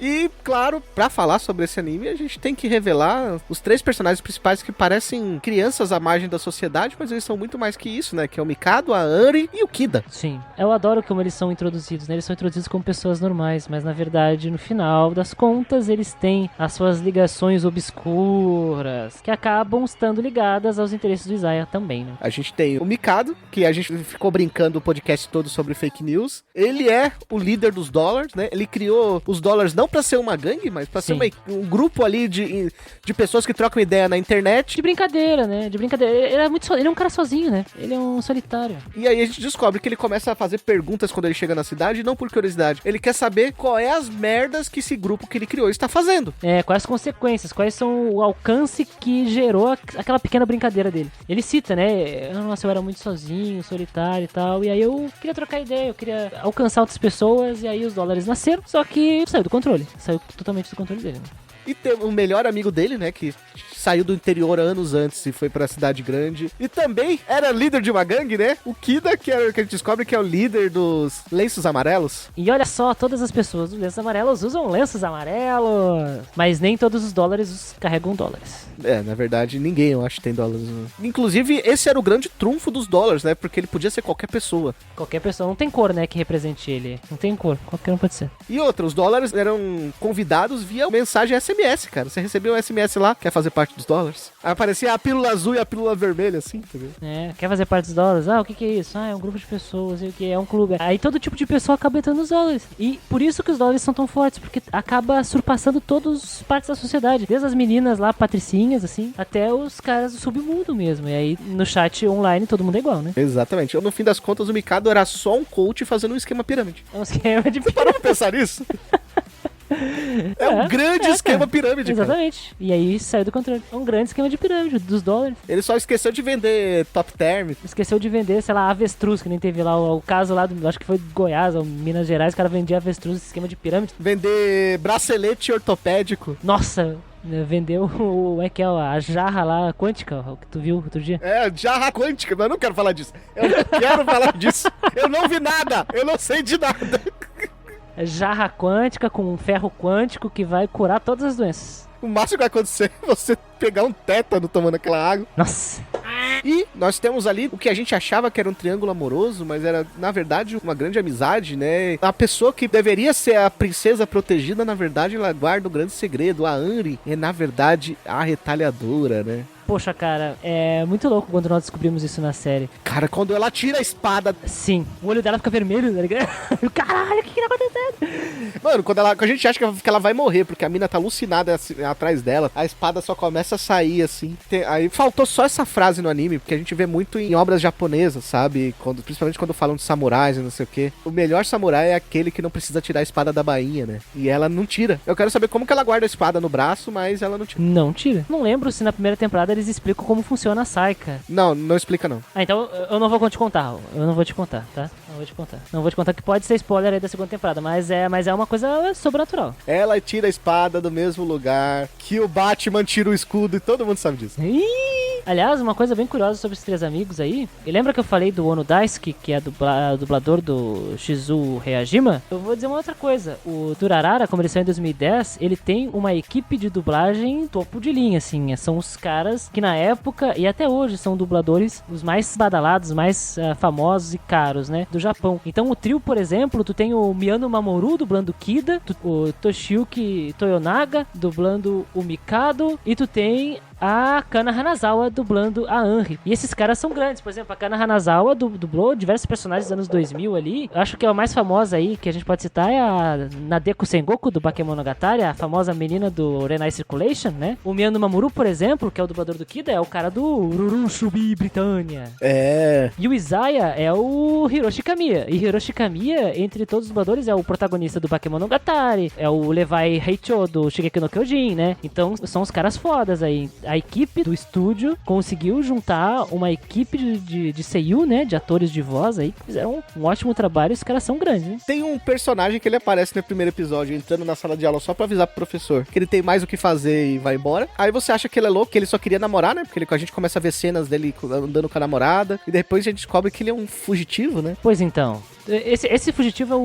E, claro, pra falar sobre esse anime, a gente tem que revelar os 3 personagens principais que parecem crianças à margem da sociedade, mas eles são muito mais que isso, né? Que é o Mikado, a Anri e o Kida. Sim, eu adoro como eles são introduzidos, né? Eles são introduzidos como pessoas normais, mas na verdade, no final das contas, eles têm as suas ligações obscuras, que acabam estando ligadas aos interesses do Isaiah também, né? A gente tem o Mikado, que a gente ficou brincando o podcast todo sobre fake news. Ele é o líder dos dólares, né? Ele criou os dólares não pra ser uma gangue, mas pra ser um grupo ali de pessoas que trocam ideia na internet. De brincadeira, né? De brincadeira. Ele é um cara sozinho, né? Ele é um solitário. E aí a gente descobre que ele começa a fazer perguntas quando ele chega na cidade, não por curiosidade. Ele quer saber qual é as merdas que esse grupo que ele criou está fazendo. Quais as consequências, quais são o alcance que gerou aquela pequena brincadeira dele. Ele cita, né? Nossa, eu era muito sozinho, solitário e tal, e aí eu queria trocar ideia, eu queria alcançar outras pessoas, e aí os dólares nasceram, só que saiu do controle. Saiu totalmente do controle dele, né? E tem o melhor amigo dele, né, que saiu do interior anos antes e foi pra cidade grande. E também era líder de uma gangue, né? O Kida, que a gente descobre que é o líder dos lenços amarelos. E olha só, todas as pessoas dos lenços amarelos usam lenços amarelos. Mas nem todos os dólares carregam dólares. Na verdade, ninguém, eu acho, tem dólares. Inclusive, esse era o grande trunfo dos dólares, né? Porque ele podia ser qualquer pessoa. Qualquer pessoa. Não tem cor, né, que represente ele. Não tem cor. Qualquer um pode ser. E outra, os dólares eram convidados via mensagem SMS, cara. Você recebeu um SMS lá, quer fazer parte dos dólares? Aí aparecia a pílula azul e a pílula vermelha, assim, entendeu? Quer fazer parte dos dólares? O que é isso? É um grupo de pessoas, sei o que, é um clube. Aí todo tipo de pessoa acaba entrando nos dólares. E por isso que os dólares são tão fortes, porque acaba surpassando todas as partes da sociedade. Desde as meninas lá, patricinhas, assim, até os caras do submundo mesmo. E aí, no chat online, todo mundo é igual, né? Exatamente. No fim das contas, o Mikado era só um coach fazendo um esquema pirâmide. É um esquema de Você parou pra pensar nisso? É um grande esquema pirâmide, exatamente. Cara. E aí saiu do controle. É um grande esquema de pirâmide dos dólares. Ele só esqueceu de vender top term. Esqueceu de vender, sei lá, avestruz, que nem teve lá o caso lá, acho que foi de Goiás ou Minas Gerais, o cara vendia avestruz, esquema de pirâmide. Vender bracelete ortopédico. Nossa, vendeu a jarra lá quântica, o que tu viu outro dia. Jarra quântica, mas eu não quero falar disso. Eu não quero falar disso. Eu não vi nada, eu não sei de nada. Jarra quântica com um ferro quântico que vai curar todas as doenças. O máximo que vai acontecer é você pegar um tétano tomando aquela água. Nossa. E nós temos ali o que a gente achava que era um triângulo amoroso, mas era, na verdade, uma grande amizade, né? A pessoa que deveria ser a princesa protegida, na verdade, ela guarda um grande segredo. A Anri é, na verdade, a retalhadora, né? Poxa, cara, é muito louco quando nós descobrimos isso na série. Cara, quando ela tira a espada... Sim, o olho dela fica vermelho, tá ligado? Caralho, o que tá acontecendo? Mano, quando a gente acha que ela vai morrer, porque a mina tá alucinada assim, atrás dela, a espada só começa a sair, assim. Aí faltou só essa frase no anime, porque a gente vê muito em obras japonesas, sabe? Principalmente quando falam de samurais e não sei o quê. O melhor samurai é aquele que não precisa tirar a espada da bainha, né? E ela não tira. Eu quero saber como que ela guarda a espada no braço, mas ela não tira. Não tira. Não lembro se na primeira temporada eles explicam como funciona a Saika. Não explica não. Então eu não vou te contar. Eu não vou te contar, tá? Não vou te contar que pode ser spoiler aí da segunda temporada, mas é uma coisa sobrenatural. Ela tira a espada do mesmo lugar que o Batman tira o escudo e todo mundo sabe disso. Aliás, uma coisa bem curiosa sobre os 3 amigos aí. E lembra que eu falei do Ono Daisuke, que é dublador do Shizu Reajima? Eu vou dizer uma outra coisa. O Durarara, como ele saiu em 2010, ele tem uma equipe de dublagem topo de linha, assim. São os caras que na época e até hoje são dubladores os mais badalados, mais famosos e caros, né, do Japão. Então o trio, por exemplo, tu tem o Miyano Mamoru dublando Kida, o Toshiyuki Toyonaga dublando o Mikado, e tu tem a Kana Hanazawa dublando a Anri. E esses caras são grandes. Por exemplo, a Kana Hanazawa dublou diversos personagens dos anos 2000 ali. Eu acho que a mais famosa aí, que a gente pode citar, é a Nadeko Sengoku, do Bakemonogatari, a famosa menina do Renai Circulation, né? O Miyano Mamoru, por exemplo, que é o dublador do Kida, é o cara do Rurushubi Britânia. E o Isaiah é o Hiroshi Kamiya. E Hiroshi Kamiya, entre todos os dubladores, é o protagonista do Bakemonogatari, é o Levi Heicho do Shingeki no Kyojin, né? Então, são os caras fodas aí. A equipe do estúdio conseguiu juntar uma equipe de seiyuu, né, de atores de voz aí, que fizeram um ótimo trabalho. Os caras são grandes, né? Tem um personagem que ele aparece no primeiro episódio, entrando na sala de aula só pra avisar pro professor que ele tem mais o que fazer e vai embora. Aí você acha que ele é louco, que ele só queria namorar, né? Porque a gente começa a ver cenas dele andando com a namorada, e depois a gente descobre que ele é um fugitivo, né? Pois então, Esse fugitivo é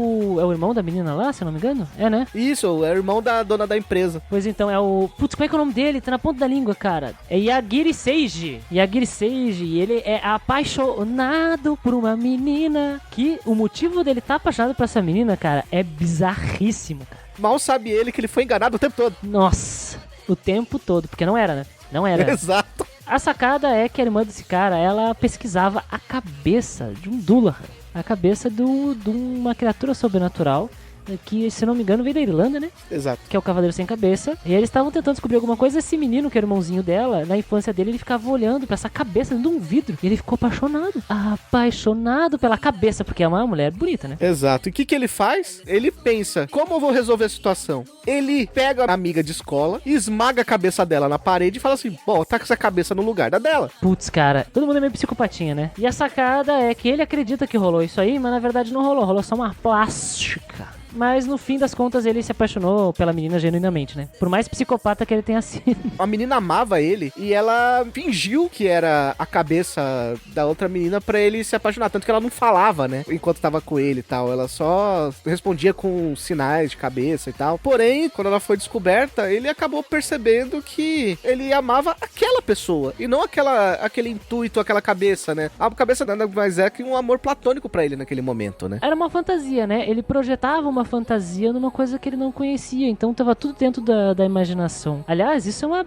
o irmão da menina lá, se eu não me engano? É, né? Isso, é o irmão da dona da empresa. Pois então, é o... Putz, como é que é o nome dele? Tá na ponta da língua, cara. É Yagiri Seiji. Yagiri Seiji, ele é apaixonado por uma menina que o motivo dele tá apaixonado por essa menina, cara, é bizarríssimo, cara. Mal sabe ele que ele foi enganado o tempo todo. Nossa, o tempo todo, porque não era, né? Não era. Exato. A sacada é que a irmã desse cara, ela pesquisava a cabeça de um Dullahan. A cabeça de uma criatura sobrenatural que, se não me engano, veio da Irlanda, né? Exato. Que é o Cavaleiro Sem Cabeça. E eles estavam tentando descobrir alguma coisa. Esse menino, que era o irmãozinho dela, na infância dele, ele ficava olhando pra essa cabeça dentro de um vidro. E ele ficou apaixonado. Apaixonado pela cabeça, porque é uma mulher bonita, né? Exato. E o que ele faz? Ele pensa, como eu vou resolver a situação? Ele pega a amiga de escola, esmaga a cabeça dela na parede e fala assim, bom, tá com essa cabeça no lugar da dela. Putz, cara, todo mundo é meio psicopatinha, né? E a sacada é que ele acredita que rolou isso aí, mas na verdade não rolou. Rolou só uma plástica. Mas no fim das contas ele se apaixonou pela menina genuinamente, né? Por mais psicopata que ele tenha sido. A menina amava ele e ela fingiu que era a cabeça da outra menina pra ele se apaixonar. Tanto que ela não falava, né? Enquanto tava com ele e tal. Ela só respondia com sinais de cabeça e tal. Porém, quando ela foi descoberta, ele acabou percebendo que ele amava aquela pessoa e não aquele intuito, aquela cabeça, né? A cabeça nada mais é que um amor platônico pra ele naquele momento, né? Era uma fantasia, né? Ele projetava uma fantasia numa coisa que ele não conhecia, então tava tudo dentro da imaginação. Aliás, isso é uma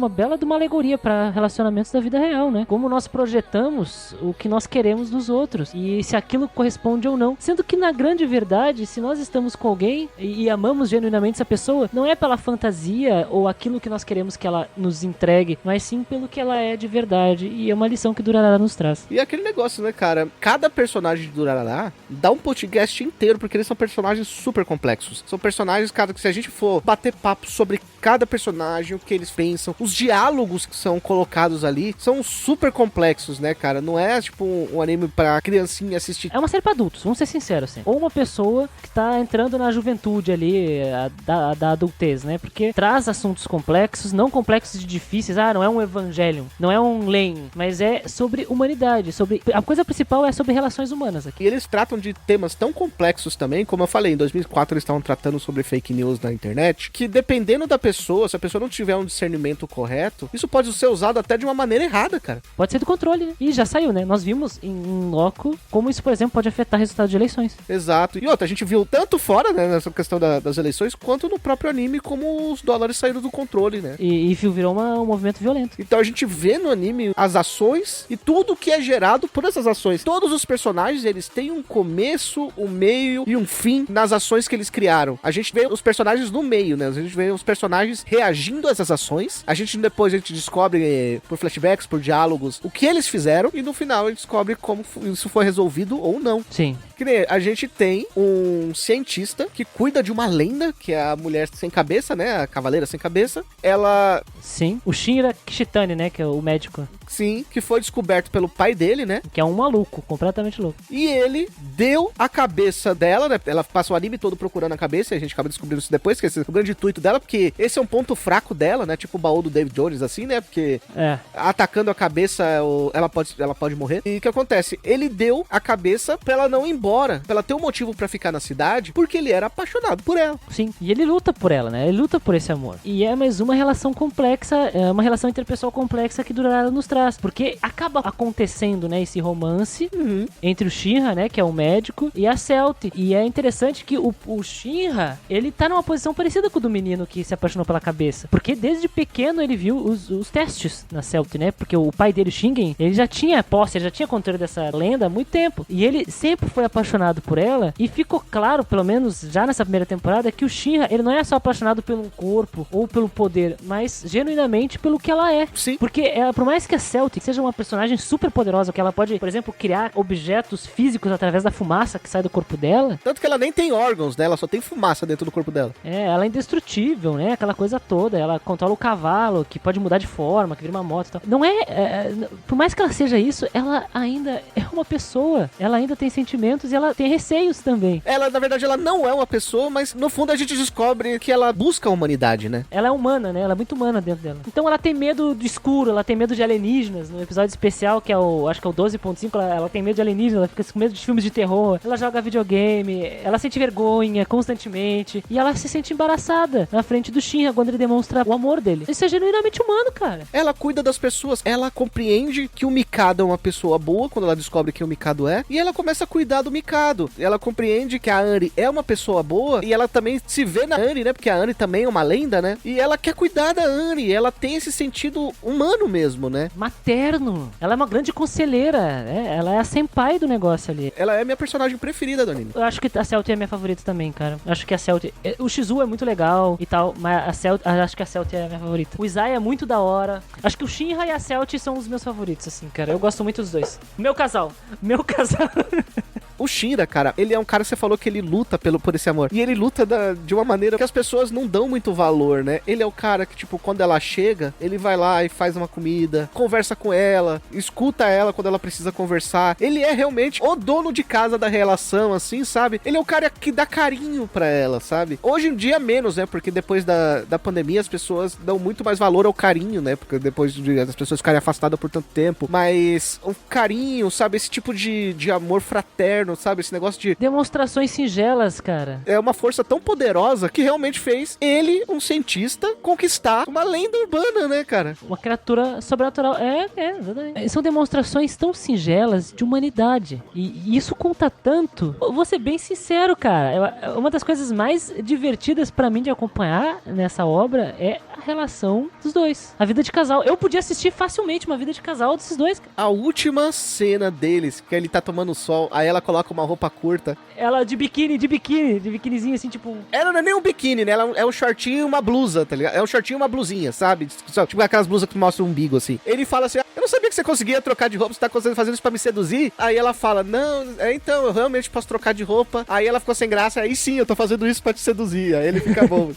bela de uma alegoria para relacionamentos da vida real, né? Como nós projetamos o que nós queremos dos outros e se aquilo corresponde ou não. Sendo que na grande verdade, se nós estamos com alguém e amamos genuinamente essa pessoa, não é pela fantasia ou aquilo que nós queremos que ela nos entregue, mas sim pelo que ela é de verdade, e é uma lição que Durarara nos traz. E aquele negócio, né, cara? Cada personagem de Durarara dá um podcast inteiro, porque eles são personagens super complexos. São personagens, cara, que se a gente for bater papo sobre cada personagem, o que eles pensam, os diálogos que são colocados ali, são super complexos, né, cara? Não é, tipo, um anime pra criancinha assistir. É uma série pra adultos, vamos ser sinceros, assim. Ou uma pessoa que tá entrando na juventude ali, da adultez, né? Porque traz assuntos complexos, não complexos e difíceis. Não é um Evangelion, não é um Len, mas é sobre humanidade, a coisa principal é sobre relações humanas aqui. E eles tratam de temas tão complexos também, como eu falei, em 2004 eles estavam tratando sobre fake news na internet, que dependendo da pessoa, se a pessoa não tiver um discernimento correto, isso pode ser usado até de uma maneira errada, cara. Pode ser do controle, né? E já saiu, né? Nós vimos em loco como isso, por exemplo, pode afetar o resultado de eleições. Exato. E outra, a gente viu tanto fora, né, nessa questão das eleições, quanto no próprio anime, como os dólares saíram do controle, né? E virou um movimento violento. Então a gente vê no anime as ações e tudo que é gerado por essas ações. Todos os personagens, eles têm um começo, um meio e um fim nas ações que eles criaram. A gente vê os personagens no meio, né? A gente vê os personagens reagindo a essas ações. Depois a gente descobre, por flashbacks, por diálogos, o que eles fizeram. E no final a gente descobre como isso foi resolvido ou não. Sim. Que nem a gente tem um cientista que cuida de uma lenda, que é a mulher sem cabeça, né? A cavaleira sem cabeça. Ela... Sim. O Shinra Kishitani, né? Que é o médico. Sim, que foi descoberto pelo pai dele, né? Que é um maluco, completamente louco. E ele deu a cabeça dela, né? Ela passa o anime todo procurando a cabeça, e a gente acaba descobrindo isso depois, que esse é o grande intuito dela, porque esse é um ponto fraco dela, né? Tipo o baú do David Jones, assim, né? Porque atacando a cabeça, ela pode morrer. E o que acontece? Ele deu a cabeça pra ela não ir embora, pra ela ter um motivo pra ficar na cidade, porque ele era apaixonado por ela. Sim, e ele luta por ela, né? Ele luta por esse amor. E é mais uma relação complexa, uma relação interpessoal complexa que Durarara nos traz, porque acaba acontecendo, né, esse romance entre o Shinra, né, que é o médico, e a Celt. E é interessante que o Shinra, ele tá numa posição parecida com o do menino que se apaixonou pela cabeça, porque desde pequeno ele viu os testes na Celt, né, porque o pai dele, o Shingen, ele já tinha posse, ele já tinha controle dessa lenda há muito tempo, e ele sempre foi apaixonado por ela, e ficou claro, pelo menos já nessa primeira temporada, que o Shinra, ele não é só apaixonado pelo corpo ou pelo poder, mas genuinamente pelo que ela é. Sim. Porque por mais que a Celt seja uma personagem super poderosa, que ela pode, por exemplo, criar objetos físicos através da fumaça que sai do corpo dela. Tanto que ela nem tem órgãos, né? Ela só tem fumaça dentro do corpo dela. Ela é indestrutível, né? Aquela coisa toda. Ela controla o cavalo, que pode mudar de forma, que vira uma moto e tal. Não por mais que ela seja isso, ela ainda é uma pessoa. Ela ainda tem sentimentos sentimentos e ela tem receios também. Ela, na verdade, ela não é uma pessoa, mas no fundo a gente descobre que ela busca a humanidade, né? Ela é humana, né? Ela é muito humana dentro dela. Então ela tem medo do escuro, ela tem medo de alienígenas. No episódio especial, que é o, acho que é o 12.5, ela tem medo de alienígenas, ela fica com medo de filmes de terror. Ela joga videogame, ela sente vergonha constantemente. E ela se sente embaraçada na frente do Shinra quando ele demonstra o amor dele. Isso é genuinamente humano, cara. Ela cuida das pessoas, ela compreende que o Mikado é uma pessoa boa quando ela descobre quem o Mikado é, e ela começa a cuidar do Mikado. Ela compreende que a Anri é uma pessoa boa, e ela também se vê na Anri, né? Porque a Anri também é uma lenda, né? E ela quer cuidar da Anri, ela tem esse sentido humano mesmo, né? Materno. Ela é uma grande conselheira, né? Ela é a senpai do negócio ali. Ela é a minha personagem preferida do anime. Eu acho que a Celty é minha favorita também, cara. Eu acho que a Celty... O Shizu é muito legal e tal, mas acho que a Celty é a minha favorita. O Izai é muito da hora. Acho que o Shinra e a Celty são os meus favoritos, assim, cara. Eu gosto muito dos dois. Meu casal. O Shinra, cara, ele é um cara que você falou que ele luta por esse amor. E ele luta de uma maneira que as pessoas não dão muito valor, né? Ele é o cara que, tipo, quando ela chega, ele vai lá e faz uma comida, conversa com ela, escuta ela quando ela precisa conversar. Ele é realmente o dono de casa da relação, assim, sabe? Ele é o cara que dá carinho pra ela, sabe? Hoje em dia menos, né? Porque depois da pandemia as pessoas dão muito mais valor ao carinho, né? Porque depois as pessoas ficarem afastadas por tanto tempo. Mas o carinho, sabe? Esse tipo de amor fraterno, sabe? Esse negócio de... Demonstrações singelas, cara. É uma força tão poderosa que realmente fez ele, um cientista, conquistar uma lenda urbana, né, cara? Uma criatura sobrenatural. Exatamente. São demonstrações tão singelas de humanidade. E isso conta tanto. Eu vou ser bem sincero, cara. Uma das coisas mais divertidas pra mim de acompanhar nessa obra é a relação dos dois. A vida de casal. Eu podia assistir facilmente uma vida de casal desses dois, cara. A última cena deles, que ele tá tomando sol, aí ela coloca uma roupa curta. Ela de biquinizinho, assim, tipo... Ela não é nem um biquíni, né? Ela é um shortinho e uma blusa, tá ligado? É um shortinho e uma blusinha, sabe? Tipo aquelas blusas que mostram o umbigo, assim. Ele fala assim, eu não sabia que você conseguia trocar de roupa, você tá fazendo isso pra me seduzir? Aí ela fala, não, então, eu realmente posso trocar de roupa. Aí ela ficou sem graça, aí sim, eu tô fazendo isso pra te seduzir. Aí ele fica bom.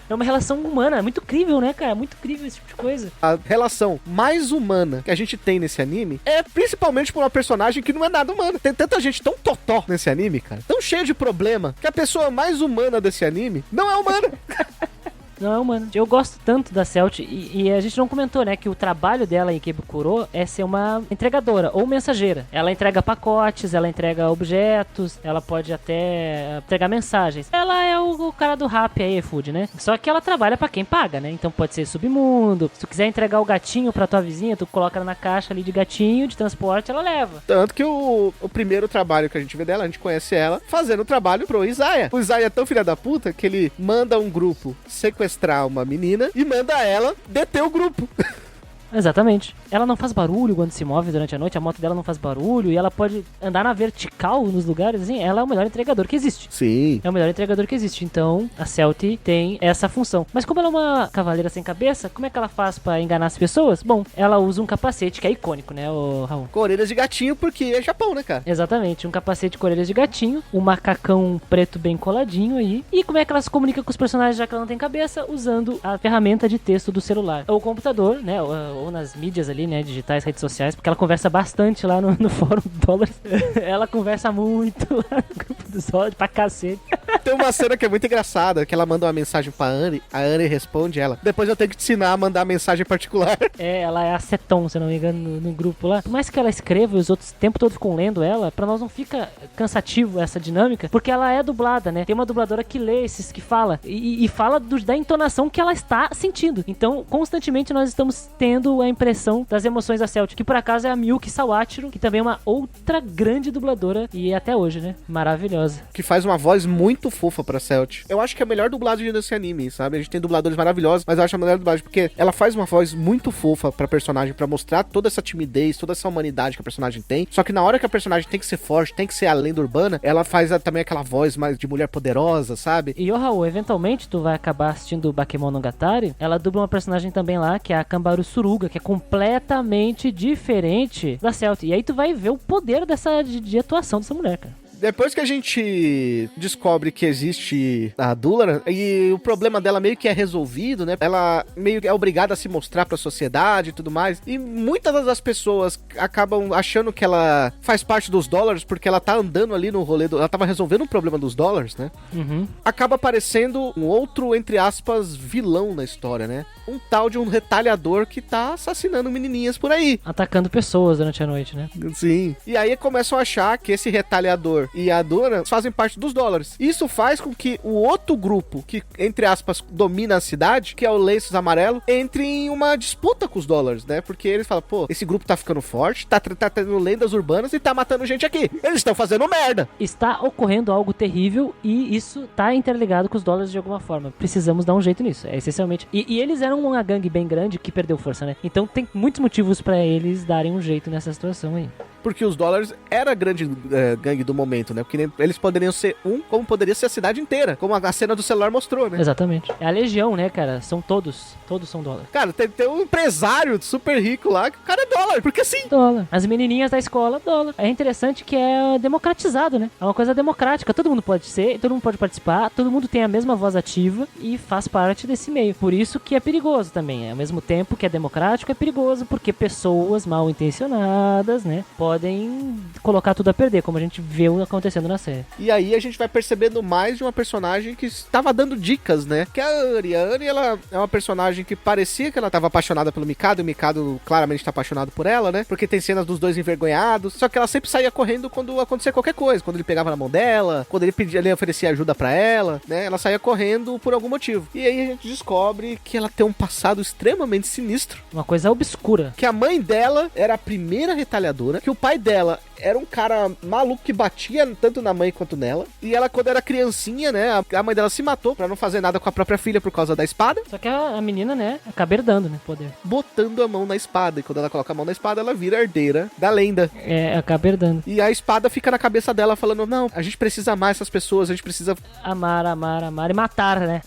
É uma relação humana, é muito incrível, né, cara? Muito incrível esse tipo de coisa. A relação mais humana que a gente tem nesse anime é principalmente por uma personagem que não é nada humana. Tem tanta gente tão totó nesse anime, cara, tão cheio de problema, que a pessoa mais humana desse anime não é humana. Não é humano. Eu gosto tanto da Celty e a gente não comentou, né, que o trabalho dela em Ikebukuro é ser uma entregadora ou mensageira. Ela entrega pacotes, ela entrega objetos, ela pode até entregar mensagens. Ela é o cara do rap aí, food, né? Só que ela trabalha pra quem paga, né? Então pode ser submundo. Se tu quiser entregar o gatinho pra tua vizinha, tu coloca ela na caixa ali de gatinho, de transporte, ela leva. Tanto que o primeiro trabalho que a gente vê dela, a gente conhece ela fazendo o trabalho pro Izaya. O Izaya é tão filha da puta que ele manda um grupo sequestrar uma menina e manda ela deter o grupo. Exatamente. Ela não faz barulho quando se move durante a noite, a moto dela não faz barulho e ela pode andar na vertical nos lugares, assim, ela é o melhor entregador que existe. Sim. É o melhor entregador que existe, então a Celty tem essa função. Mas como ela é uma cavaleira sem cabeça, como é que ela faz pra enganar as pessoas? Bom, ela usa um capacete que é icônico, né, o Raul? Com orelhas de gatinho, porque é Japão, né, cara? Exatamente, um capacete com orelhas de gatinho, um macacão preto bem coladinho aí. E como é que ela se comunica com os personagens já que ela não tem cabeça? Usando a ferramenta de texto do celular. Ou o computador, né, ou nas mídias ali, né, digitais, redes sociais, porque ela conversa bastante lá no fórum Dólares. Ela conversa muito lá no grupo dos Dólares, pra cacete. Tem uma cena que é muito engraçada, que ela manda uma mensagem pra Anne, a Anne responde ela. Depois eu tenho que te ensinar a mandar mensagem particular. É, ela é a Seton, se eu não me engano, no grupo lá. Por mais que ela escreva e os outros o tempo todo ficam lendo ela, pra nós não fica cansativo essa dinâmica, porque ela é dublada, né? Tem uma dubladora que lê esses, que fala, e fala da entonação que ela está sentindo. Então, constantemente nós estamos tendo a impressão das emoções da Celty, que por acaso é a Miyuki Sawachiro, que também é uma outra grande dubladora, e até hoje, né? Maravilhosa. Que faz uma voz muito fofa pra Celty. Eu acho que é a melhor dublagem desse anime, sabe? A gente tem dubladores maravilhosos, mas eu acho a melhor dublagem porque ela faz uma voz muito fofa pra personagem, pra mostrar toda essa timidez, toda essa humanidade que a personagem tem. Só que na hora que a personagem tem que ser forte, tem que ser a lenda urbana, ela faz também aquela voz mais de mulher poderosa, sabe? E, Raul, eventualmente tu vai acabar assistindo o Bakemonogatari, ela dubla uma personagem também lá, que é a Kambaru Suruga, que é completamente diferente da Celty. E aí tu vai ver o poder de atuação dessa mulher, cara. Depois que a gente descobre que existe a Dúlara, e o problema dela meio que é resolvido, né? Ela meio que é obrigada a se mostrar pra sociedade e tudo mais. E muitas das pessoas acabam achando que ela faz parte dos dólares porque ela tá andando ali no rolê ela tava resolvendo um problema dos dólares, né? Uhum. Acaba aparecendo um outro, entre aspas, vilão na história, né? Um tal de um retalhador que tá assassinando menininhas por aí. Atacando pessoas durante a noite, né? Sim. E aí começam a achar que esse retalhador e a Dora fazem parte dos dólares. Isso faz com que o outro grupo, que, entre aspas, domina a cidade, que é o Lenços Amarelo, entre em uma disputa com os dólares, né? Porque eles falam, pô, esse grupo tá ficando forte, tá tendo lendas urbanas e tá matando gente aqui. Eles estão fazendo merda. Está ocorrendo algo terrível e isso tá interligado com os dólares de alguma forma. Precisamos dar um jeito nisso, é essencialmente. E eles eram uma gangue bem grande que perdeu força, né? Então tem muitos motivos pra eles darem um jeito nessa situação aí. Porque os dólares era a grande gangue do momento, né? Porque eles poderiam ser como poderia ser a cidade inteira, como a cena do celular mostrou, né? Exatamente. É a legião, né, cara? São todos são dólar. Cara, tem um empresário super rico lá, que o cara é dólar, porque sim. Dólar. As menininhas da escola, dólar. É interessante que é democratizado, né? É uma coisa democrática. Todo mundo pode ser, todo mundo pode participar, todo mundo tem a mesma voz ativa e faz parte desse meio. Por isso que é perigoso também. Ao mesmo tempo que é democrático, é perigoso, porque pessoas mal intencionadas, né, podem colocar tudo a perder, como a gente viu acontecendo na série. E aí a gente vai percebendo mais de uma personagem que estava dando dicas, né? Que é a Annie. A Annie, ela é uma personagem que parecia que ela estava apaixonada pelo Mikado, e o Mikado claramente está apaixonado por ela, né? Porque tem cenas dos dois envergonhados, só que ela sempre saía correndo quando acontecia qualquer coisa, quando ele pegava na mão dela, quando ele oferecia ajuda pra ela, né? Ela saía correndo por algum motivo. E aí a gente descobre que ela tem um passado extremamente sinistro. Uma coisa obscura. Que a mãe dela era a primeira retalhadora, que o pai dela era um cara maluco que batia tanto na mãe quanto nela. E ela, quando era criancinha, né, a mãe dela se matou pra não fazer nada com a própria filha por causa da espada. Só que a menina, né, acaba herdando, né, poder. Botando a mão na espada. E quando ela coloca a mão na espada, ela vira herdeira da lenda. É, acaba herdando. E a espada fica na cabeça dela falando, não, a gente precisa amar essas pessoas, a gente precisa... Amar e matar, né?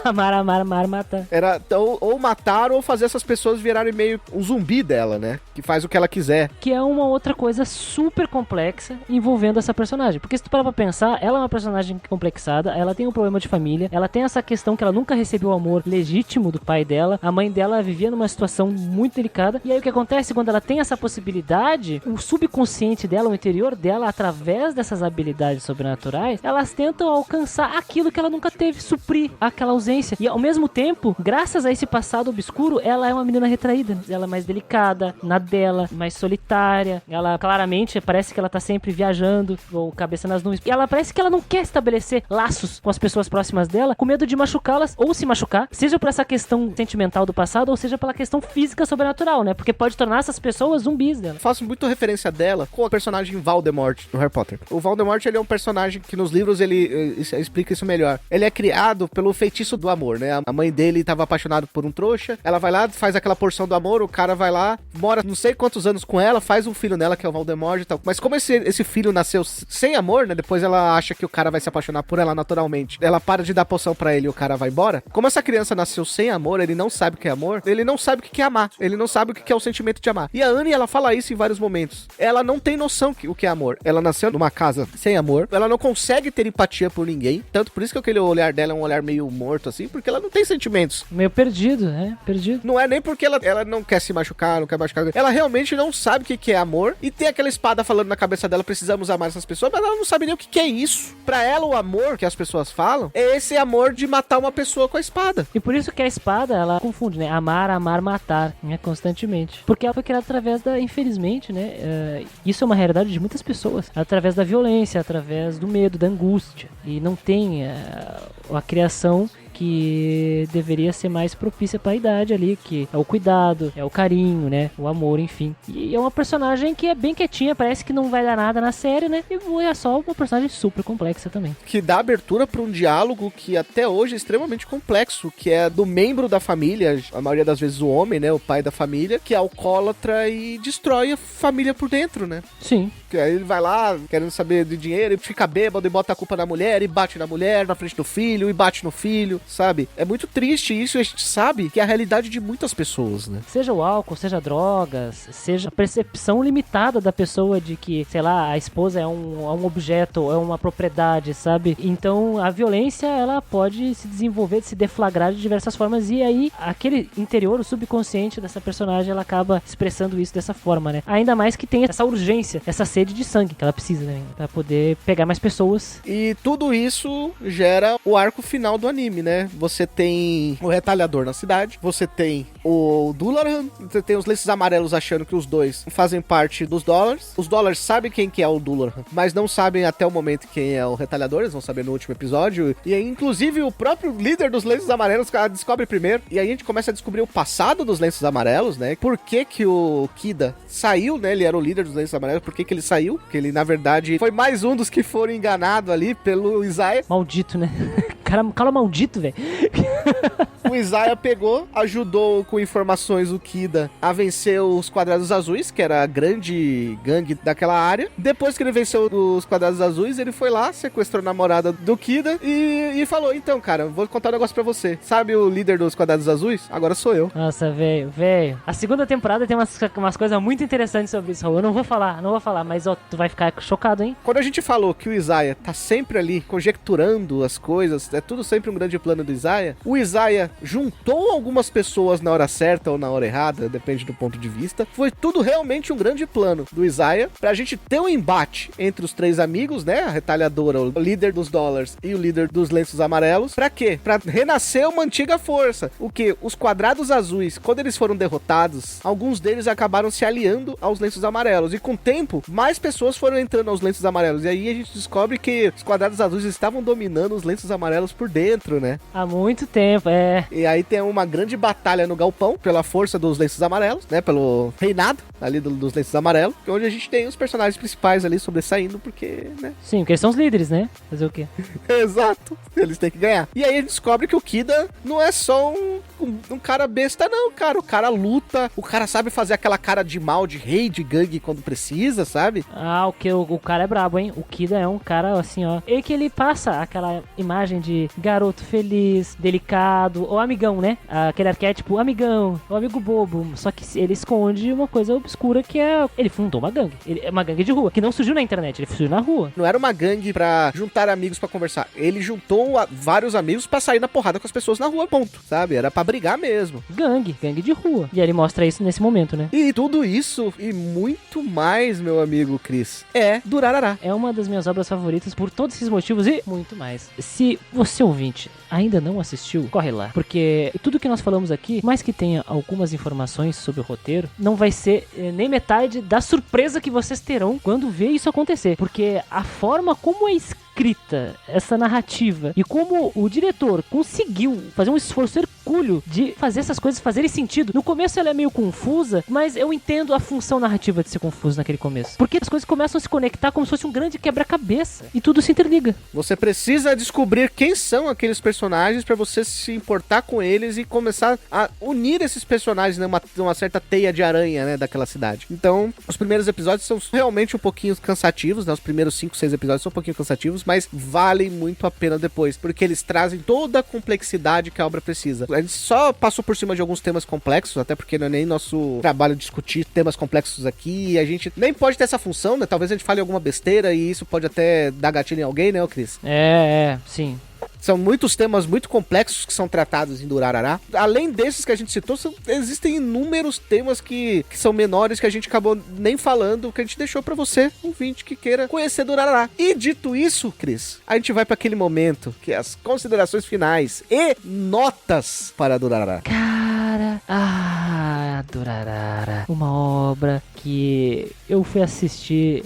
amar, matar. Era ou matar ou fazer essas pessoas virarem meio um zumbi dela, né? Que faz o que ela quiser. Que é uma outra coisa super complexa envolvendo essa personagem. Porque se tu parar pra pensar, ela é uma personagem complexada, ela tem um problema de família, ela tem essa questão que ela nunca recebeu o amor legítimo do pai dela, a mãe dela vivia numa situação muito delicada, e aí o que acontece quando ela tem essa possibilidade, o subconsciente dela, o interior dela, através dessas habilidades sobrenaturais, elas tentam alcançar aquilo que ela nunca teve, suprir aquela ausência. E ao mesmo tempo, graças a esse passado obscuro, ela é uma menina retraída, ela é mais delicada, na dela, mais solitária, ela claramente parece que ela tá sempre viajando, ou cabeça nas nuvens, e ela parece que ela não quer estabelecer laços com as pessoas próximas dela, com medo de machucá-las, ou se machucar, seja por essa questão sentimental do passado, ou seja pela questão física sobrenatural, né, porque pode tornar essas pessoas zumbis dela. Faço muito referência dela com o personagem Voldemort do Harry Potter. O Voldemort, ele é um personagem que nos livros ele explica isso melhor. Ele é criado pelo feitiço do amor, né, a mãe dele estava apaixonada por um trouxa, ela vai lá, faz aquela porção do amor, o cara vai lá, mora não sei quantos anos com ela, faz um filho nela que é o Voldemort e tal, mas como esse filho nasceu sem amor, né, depois ela acha que o cara vai se apaixonar por ela naturalmente, ela para de dar poção pra ele e o cara vai embora. Como essa criança nasceu sem amor, ele não sabe o que é amor, ele não sabe o que é amar, ele não sabe o que é o sentimento de amar. E a Annie, ela fala isso em vários momentos. Ela não tem noção o que é amor. Ela nasceu numa casa sem amor, ela não consegue ter empatia por ninguém, tanto por isso que aquele olhar dela é um olhar meio morto assim, porque ela não tem sentimentos. Meio perdido, né? Perdido. Não é nem porque ela não quer se machucar, não quer machucar. Ela realmente não sabe o que é amor e tem aquela espada falando na cabeça dela, precisamos amar essas pessoas, mas ela não sabe nem o que é isso. Pra ela, o amor que as pessoas falam é esse amor de matar uma pessoa com a espada. E por isso que a espada, ela confunde, né? Amar, matar, né? Constantemente. Porque ela foi criada através da, infelizmente, né? Isso é uma realidade de muitas pessoas. Através da violência, através do medo, da angústia. E não tem a criação que deveria ser mais propícia para a idade ali, que é o cuidado, é o carinho, né, o amor, enfim. E é uma personagem que é bem quietinha, parece que não vai dar nada na série, né, e é só uma personagem super complexa também. Que dá abertura para um diálogo que até hoje é extremamente complexo, que é do membro da família, a maioria das vezes o homem, né, o pai da família, que é alcoólatra e destrói a família por dentro, né. Sim. Aí ele vai lá, querendo saber de dinheiro, e fica bêbado e bota a culpa na mulher, e bate na mulher, na frente do filho, e bate no filho. sabe? É muito triste isso, a gente sabe que é a realidade de muitas pessoas, né? Seja o álcool, seja drogas, seja a percepção limitada da pessoa de que, sei lá, a esposa é um objeto, é uma propriedade, sabe? Então a violência, ela pode se desenvolver, se deflagrar de diversas formas, e aí aquele interior, o subconsciente dessa personagem, ela acaba expressando isso dessa forma, né? Ainda mais que tem essa urgência, essa sede de sangue que ela precisa, né? Pra poder pegar mais pessoas. E tudo isso gera o arco final do anime, né? Você tem o retalhador na cidade, você tem o Dullahan, você tem os lenços amarelos achando que os dois fazem parte dos Dollars. Os Dollars sabem quem que é o Dullahan, mas não sabem até o momento quem é o retalhador, eles vão saber no último episódio. E aí, inclusive, o próprio líder dos lenços amarelos descobre primeiro. E aí a gente começa a descobrir o passado dos lenços amarelos, né? Por que que o Kida saiu, né? Ele era o líder dos lenços amarelos. Por que que ele saiu? Porque ele, na verdade, foi mais um dos que foram enganados ali pelo Isaiah. Maldito, né? Cara maldito, velho. O Isaiah pegou, ajudou com informações o Kida a vencer os Quadrados Azuis, que era a grande gangue daquela área. Depois que ele venceu os Quadrados Azuis, ele foi lá, sequestrou a namorada do Kida e falou: então, cara, vou contar um negócio pra você. Sabe o líder dos Quadrados Azuis? Agora sou eu. Nossa, velho. A segunda temporada tem umas coisas muito interessantes sobre isso, Raul. Eu não vou falar, mas ó, tu vai ficar chocado, hein? Quando a gente falou que o Isaiah tá sempre ali conjecturando as coisas, é tudo sempre um grande plano do Isaiah, o Isaiah juntou algumas pessoas na hora certa ou na hora errada, depende do ponto de vista. Foi tudo realmente um grande plano do Isaiah pra gente ter um embate entre os três amigos, né? A retalhadora, o líder dos Dollars e o líder dos lenços amarelos. Pra quê? Pra renascer uma antiga força. O que? Os Quadrados Azuis, quando eles foram derrotados, alguns deles acabaram se aliando aos lenços amarelos. E com o tempo, mais pessoas foram entrando aos lenços amarelos. E aí a gente descobre que os Quadrados Azuis estavam dominando os lenços amarelos por dentro, né? Há muito tempo, é. E aí tem uma grande batalha no galpão pela força dos lenços amarelos, né? Pelo reinado ali dos lenços amarelos, onde a gente tem os personagens principais ali sobressaindo, porque, né? Sim, porque eles são os líderes, né? Fazer o quê? Exato. Eles têm que ganhar. E aí a gente descobre que o Kida não é só um cara besta, não, cara. O cara luta, o cara sabe fazer aquela cara de mal, de rei, de gangue quando precisa, sabe? Ah, o cara é brabo, hein? O Kida é um cara, assim, ó. E que ele passa aquela imagem de garoto feliz, delicado, ou amigão, né? Aquele arquétipo amigão, o amigo bobo. Só que ele esconde uma coisa obscura que é... Ele fundou uma gangue. É uma gangue de rua, que não surgiu na internet, ele surgiu na rua. Não era uma gangue pra juntar amigos pra conversar. Ele juntou vários amigos pra sair na porrada com as pessoas na rua, ponto. Sabe? Era pra brigar mesmo. Gangue de rua. E aí ele mostra isso nesse momento, né? E tudo isso e muito mais, meu amigo Chris, é Durarara. É uma das minhas obras favoritas por todos esses motivos e muito mais. Se você, ouvinte, ainda não assistiu, corre lá. Porque tudo que nós falamos aqui, mais que tenha algumas informações sobre o roteiro, não vai ser nem metade da surpresa que vocês terão quando ver isso acontecer. Porque a forma como é escrita essa narrativa e como o diretor conseguiu fazer um esforço hercúleo de fazer essas coisas fazerem sentido. No começo ela é meio confusa, mas eu entendo a função narrativa de ser confuso naquele começo. Porque as coisas começam a se conectar como se fosse um grande quebra-cabeça e tudo se interliga. Você precisa descobrir quem são aqueles personagens pra você se importar com eles e começar a unir esses personagens numa certa teia de aranha, né, daquela cidade. Então, os primeiros episódios são realmente um pouquinho cansativos, né? Os primeiros 5, 6 episódios são um pouquinho cansativos, mas valem muito a pena depois, porque eles trazem toda a complexidade que a obra precisa. A gente só passou por cima de alguns temas complexos, até porque não é nem nosso trabalho discutir temas complexos aqui, e a gente nem pode ter essa função, né? Talvez a gente fale alguma besteira e isso pode até dar gatilho em alguém, né, Cris? Sim. São muitos temas muito complexos que são tratados em Durarara. Além desses que a gente citou, existem inúmeros temas que são menores que a gente acabou nem falando, que a gente deixou pra você, ouvinte, que queira conhecer Durarara. E dito isso, Cris, a gente vai pra aquele momento que é as considerações finais e notas para Durarara. Durarara. Uma obra que eu fui assistir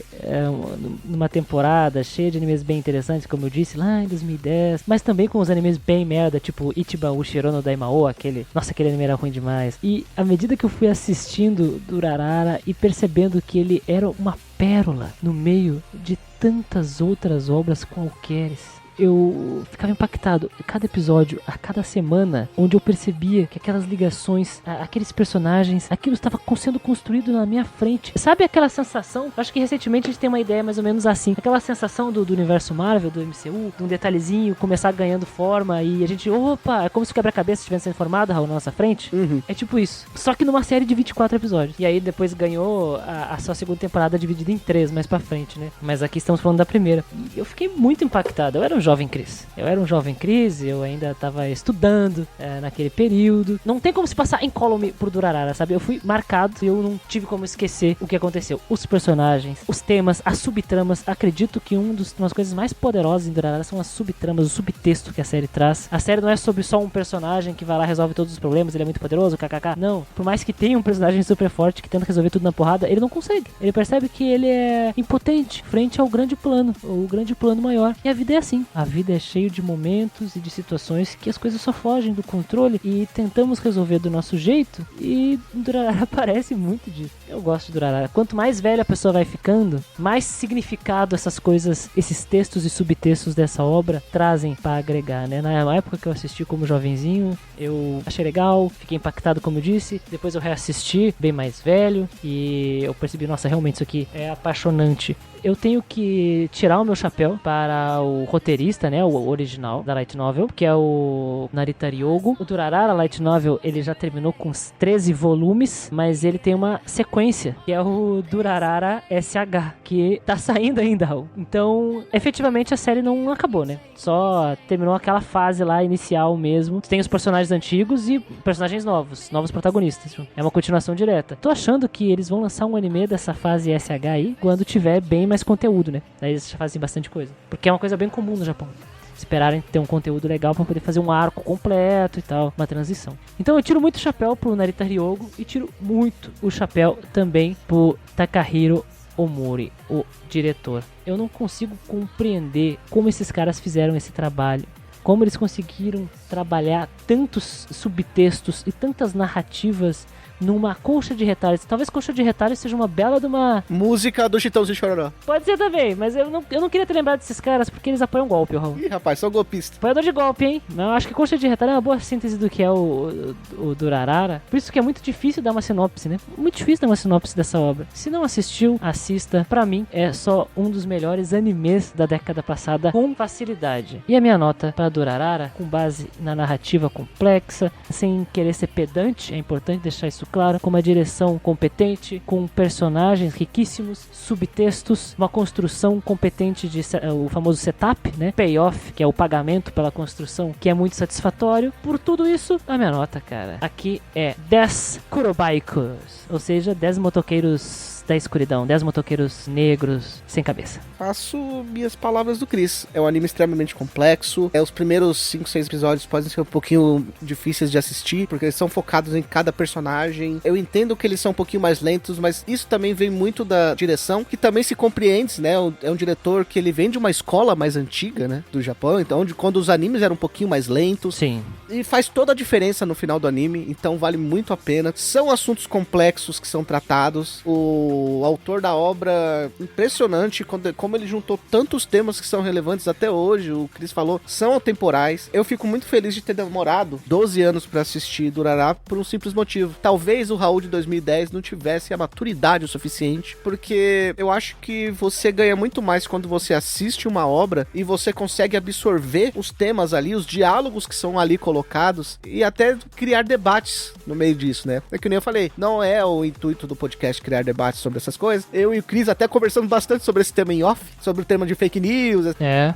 numa temporada cheia de animes bem interessantes, como eu disse, lá em 2010, mas também com os animes bem merda, tipo Ichiban Ushiro no Daimao, aquele anime era ruim demais. E à medida que eu fui assistindo Durarara e percebendo que ele era uma pérola no meio de tantas outras obras qualqueres, eu ficava impactado. Cada episódio, a cada semana, onde eu percebia que aquelas ligações, aqueles personagens, aquilo estava sendo construído na minha frente. Sabe aquela sensação? Acho que recentemente a gente tem uma ideia mais ou menos assim. Aquela sensação do universo Marvel, do MCU, de um detalhezinho começar ganhando forma e a gente, opa, é como se o quebra-cabeça estivesse sendo formado, Raul, na nossa frente. É tipo isso. Só que numa série de 24 episódios. E aí depois ganhou a sua segunda temporada dividida em 3 mais pra frente, né? Mas aqui estamos falando da primeira. E eu fiquei muito impactado. Eu era um jovem Chris. Eu ainda tava estudando naquele período. Não tem como se passar incólume por Durarara, sabe? Eu fui marcado e eu não tive como esquecer o que aconteceu. Os personagens, os temas, as subtramas. Acredito que uma das coisas mais poderosas em Durarara são as subtramas, o subtexto que a série traz. A série não é sobre só um personagem que vai lá e resolve todos os problemas, ele é muito poderoso, kkk. Não. Por mais que tenha um personagem super forte que tenta resolver tudo na porrada, ele não consegue. Ele percebe que ele é impotente frente ao grande plano, o grande plano maior. E a vida é assim. A vida é cheia de momentos e de situações que as coisas só fogem do controle e tentamos resolver do nosso jeito, e Durarara parece muito disso. Eu gosto de Durarara. Quanto mais velha a pessoa vai ficando, mais significado essas coisas, esses textos e subtextos dessa obra trazem pra agregar, né? Na época que eu assisti como jovenzinho, eu achei legal, fiquei impactado, como eu disse. Depois eu reassisti, bem mais velho, e eu percebi, nossa, realmente isso aqui é apaixonante. Eu tenho que tirar o meu chapéu para o roteirista, né, o original da Light Novel, que é o Narita Ryogo. O Durarara Light Novel, ele já terminou com uns 13 volumes, mas ele tem uma sequência, que é o Durarara SH, que tá saindo ainda. Então, efetivamente, a série não acabou, né? Só terminou aquela fase lá inicial mesmo. Tem os personagens antigos e personagens novos protagonistas. É uma continuação direta. Tô achando que eles vão lançar um anime dessa fase SH aí, quando tiver bem mais conteúdo, né? Daí eles já fazem bastante coisa. Porque é uma coisa bem comum no Japão. Esperarem ter um conteúdo legal pra poder fazer um arco completo e tal, uma transição. Então eu tiro muito o chapéu pro Narita Ryogo e tiro muito o chapéu também pro Takahiro Omori, o diretor. Eu não consigo compreender como esses caras fizeram esse trabalho. Como eles conseguiram trabalhar tantos subtextos e tantas narrativas numa colcha de retalhos. Talvez colcha de retalhos seja uma bela de uma... música do Chitãozinho Chororó. Pode ser também, mas eu não queria ter lembrado desses caras porque eles apoiam golpe, Raul. Ih, rapaz, são golpistas. Apoiador de golpe, hein? Eu acho que colcha de retalho é uma boa síntese do que é o Durarara. Por isso que é muito difícil dar uma sinopse, né? Muito difícil dar uma sinopse dessa obra. Se não assistiu, assista. Pra mim, é só um dos melhores animes da década passada com facilidade. E a minha nota pra Durarara, com base na narrativa complexa, sem querer ser pedante, é importante deixar isso claro, com uma direção competente, com personagens riquíssimos, subtextos, uma construção competente o famoso setup, né? Payoff, que é o pagamento pela construção, que é muito satisfatório. Por tudo isso, a minha nota, cara, aqui é 10 Kurobaikos, ou seja, 10 motoqueiros da escuridão, 10 motoqueiros negros sem cabeça. Faço minhas palavras do Chris. É um anime extremamente complexo. Os primeiros 5, 6 episódios podem ser um pouquinho difíceis de assistir, porque eles são focados em cada personagem. Eu entendo que eles são um pouquinho mais lentos, mas isso também vem muito da direção, que também se compreende, né? É um diretor que ele vem de uma escola mais antiga, né? Do Japão, então, quando os animes eram um pouquinho mais lentos. Sim. E faz toda a diferença no final do anime, então vale muito a pena. São assuntos complexos que são tratados. O autor da obra, impressionante como ele juntou tantos temas que são relevantes até hoje. O Chris falou, são atemporais. Eu fico muito feliz de ter demorado 12 anos pra assistir Durarara por um simples motivo. Talvez o Raul de 2010 não tivesse a maturidade o suficiente, porque eu acho que você ganha muito mais quando você assiste uma obra e você consegue absorver os temas ali, os diálogos que são ali colocados e até criar debates no meio disso, né? É que nem eu falei, não é o intuito do podcast criar debates sobre essas coisas. Eu e o Chris até conversamos bastante sobre esse tema em off, sobre o tema de fake news.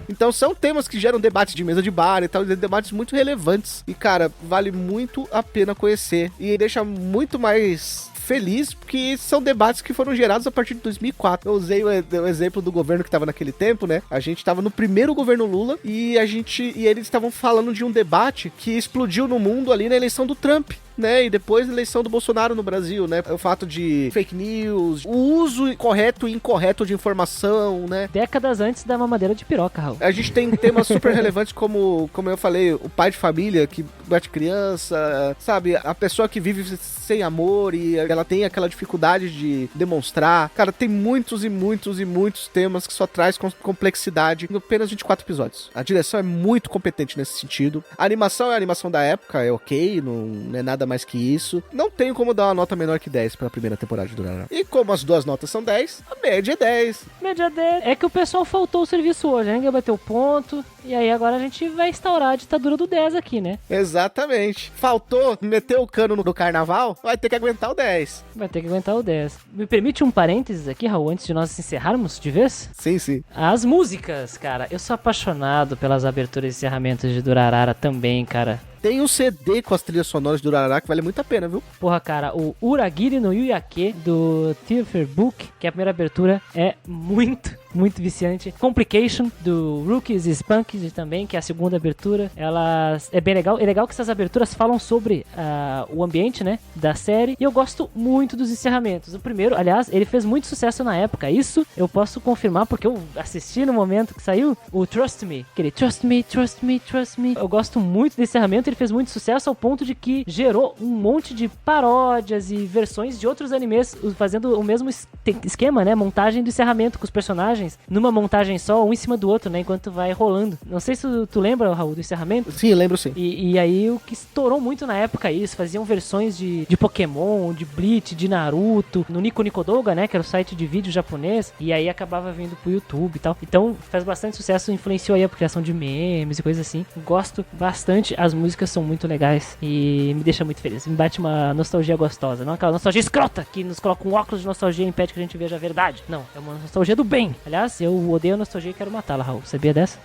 Então são temas que geram debates de mesa de bar e tal, debates muito relevantes. E, cara, vale muito a pena conhecer. E deixa muito mais feliz, porque são debates que foram gerados a partir de 2004. Eu usei o exemplo do governo que estava naquele tempo, né? A gente estava no primeiro governo Lula e eles estavam falando de um debate que explodiu no mundo ali na eleição do Trump. né? E depois a eleição do Bolsonaro no Brasil, né? O fato de fake news, o uso correto e incorreto de informação, né? Décadas antes da mamadeira de piroca, Raul. A gente tem temas super relevantes como eu falei, o pai de família que bate criança, sabe? A pessoa que vive sem amor e ela tem aquela dificuldade de demonstrar. Cara, tem muitos e muitos e muitos temas que só traz complexidade em apenas 24 episódios. A direção é muito competente nesse sentido. A animação é a animação da época, é ok, não é nada mais que isso. Não tenho como dar uma nota menor que 10 pra primeira temporada de Durarara. E como as duas notas são 10, a média é 10. Média 10. É que o pessoal faltou o serviço hoje, né? Ninguém bateu ponto. E aí agora a gente vai instaurar a ditadura do 10 aqui, né? Exatamente. Faltou meter o cano no carnaval, vai ter que aguentar o 10. Vai ter que aguentar o 10. Me permite um parênteses aqui, Raul, antes de nós encerrarmos de vez? Sim, sim. As músicas, cara. Eu sou apaixonado pelas aberturas e encerramentos de Durarara também, cara. Tem um CD com as trilhas sonoras de Durarara que vale muito a pena, viu? Porra, cara, o Uragiri no Yuyake do Theater Book, que é a primeira abertura, é muito viciante. Complication do Rookies e Spunkies também, que é a segunda abertura. Ela é bem legal. É legal que essas aberturas falam sobre o ambiente, né, da série. E eu gosto muito dos encerramentos. O primeiro, aliás, ele fez muito sucesso na época. Isso eu posso confirmar porque eu assisti no momento que saiu o Trust Me. Aquele Trust Me, Trust Me, Trust Me. Eu gosto muito desse encerramento. Ele fez muito sucesso ao ponto de que gerou um monte de paródias e versões de outros animes fazendo o mesmo esquema, né? Montagem do encerramento com os personagens numa montagem só, um em cima do outro, né? Enquanto vai rolando. Não sei se tu lembra, Raul, do encerramento? Sim, lembro sim. E aí o que estourou muito na época isso, faziam versões de Pokémon, de Bleach, de Naruto, no Nico Nicodoga, né? Que era o site de vídeo japonês, e aí acabava vindo pro YouTube e tal. Então faz bastante sucesso, influenciou aí a criação de memes e coisas assim. Gosto bastante, as músicas são muito legais e me deixa muito feliz. Me bate uma nostalgia gostosa, não aquela nostalgia escrota que nos coloca um óculos de nostalgia e impede que a gente veja a verdade. Não, é uma nostalgia do bem. Aliás, eu odeio a nostalgia e quero matá-la, Raul. Sabia dessa?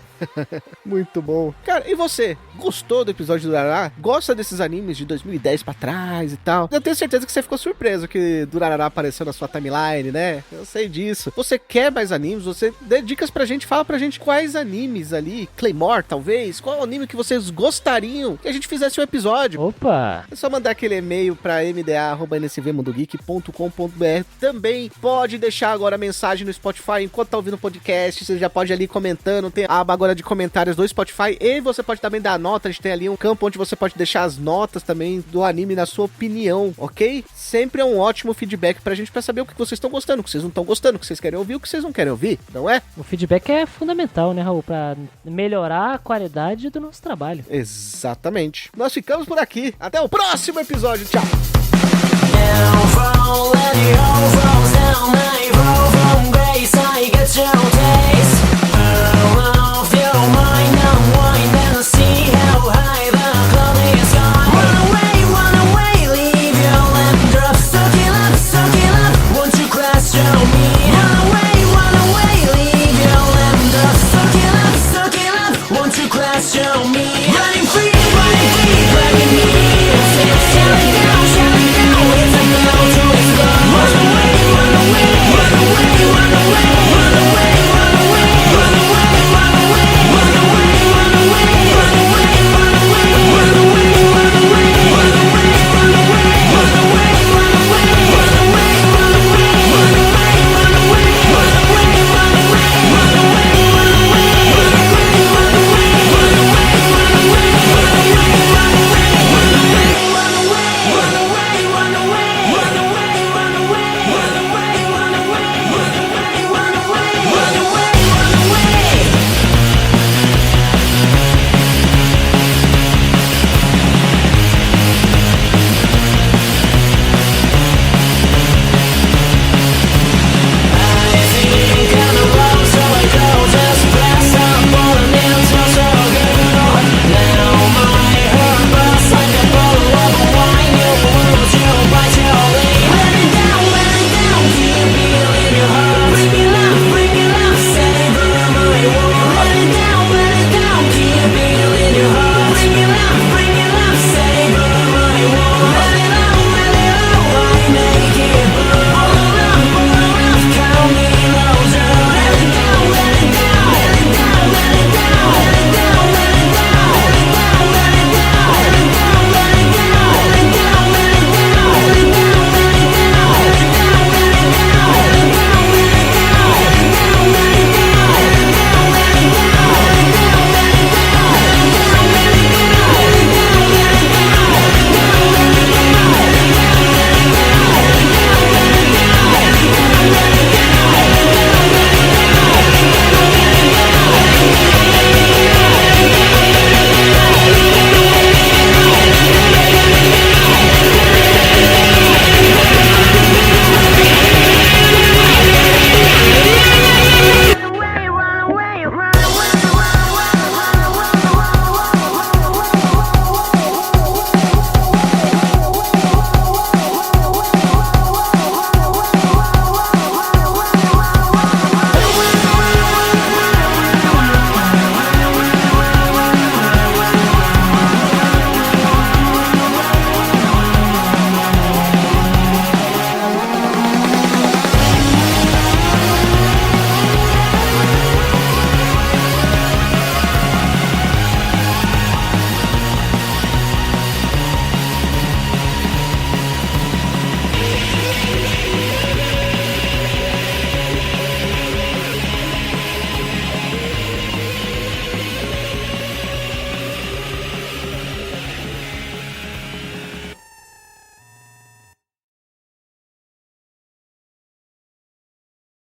Muito bom. Cara, e você? Gostou do episódio do Durarara? Gosta desses animes de 2010 pra trás e tal? Eu tenho certeza que você ficou surpreso que Durarara apareceu na sua timeline, né? Eu sei disso. Você quer mais animes? Você dê dicas pra gente, fala pra gente quais animes ali, Claymore talvez, qual anime que vocês gostariam que a gente fizesse um episódio. Opa! É só mandar aquele e-mail pra mda@nsvmundogeek.com.br. Também pode deixar agora a mensagem no Spotify enquanto tá ouvindo o podcast, você já pode ir ali comentando, tem a aba agora de comentários do Spotify e você pode também dar nota, a gente tem ali um campo onde você pode deixar as notas também do anime na sua opinião, ok? Sempre é um ótimo feedback pra gente pra saber o que vocês estão gostando, o que vocês não estão gostando, o que vocês querem ouvir, o que vocês não querem ouvir, não é? O feedback é fundamental, né, Raul? Pra melhorar a qualidade do nosso trabalho. Exatamente. Nós ficamos por aqui. Até o próximo episódio. Tchau!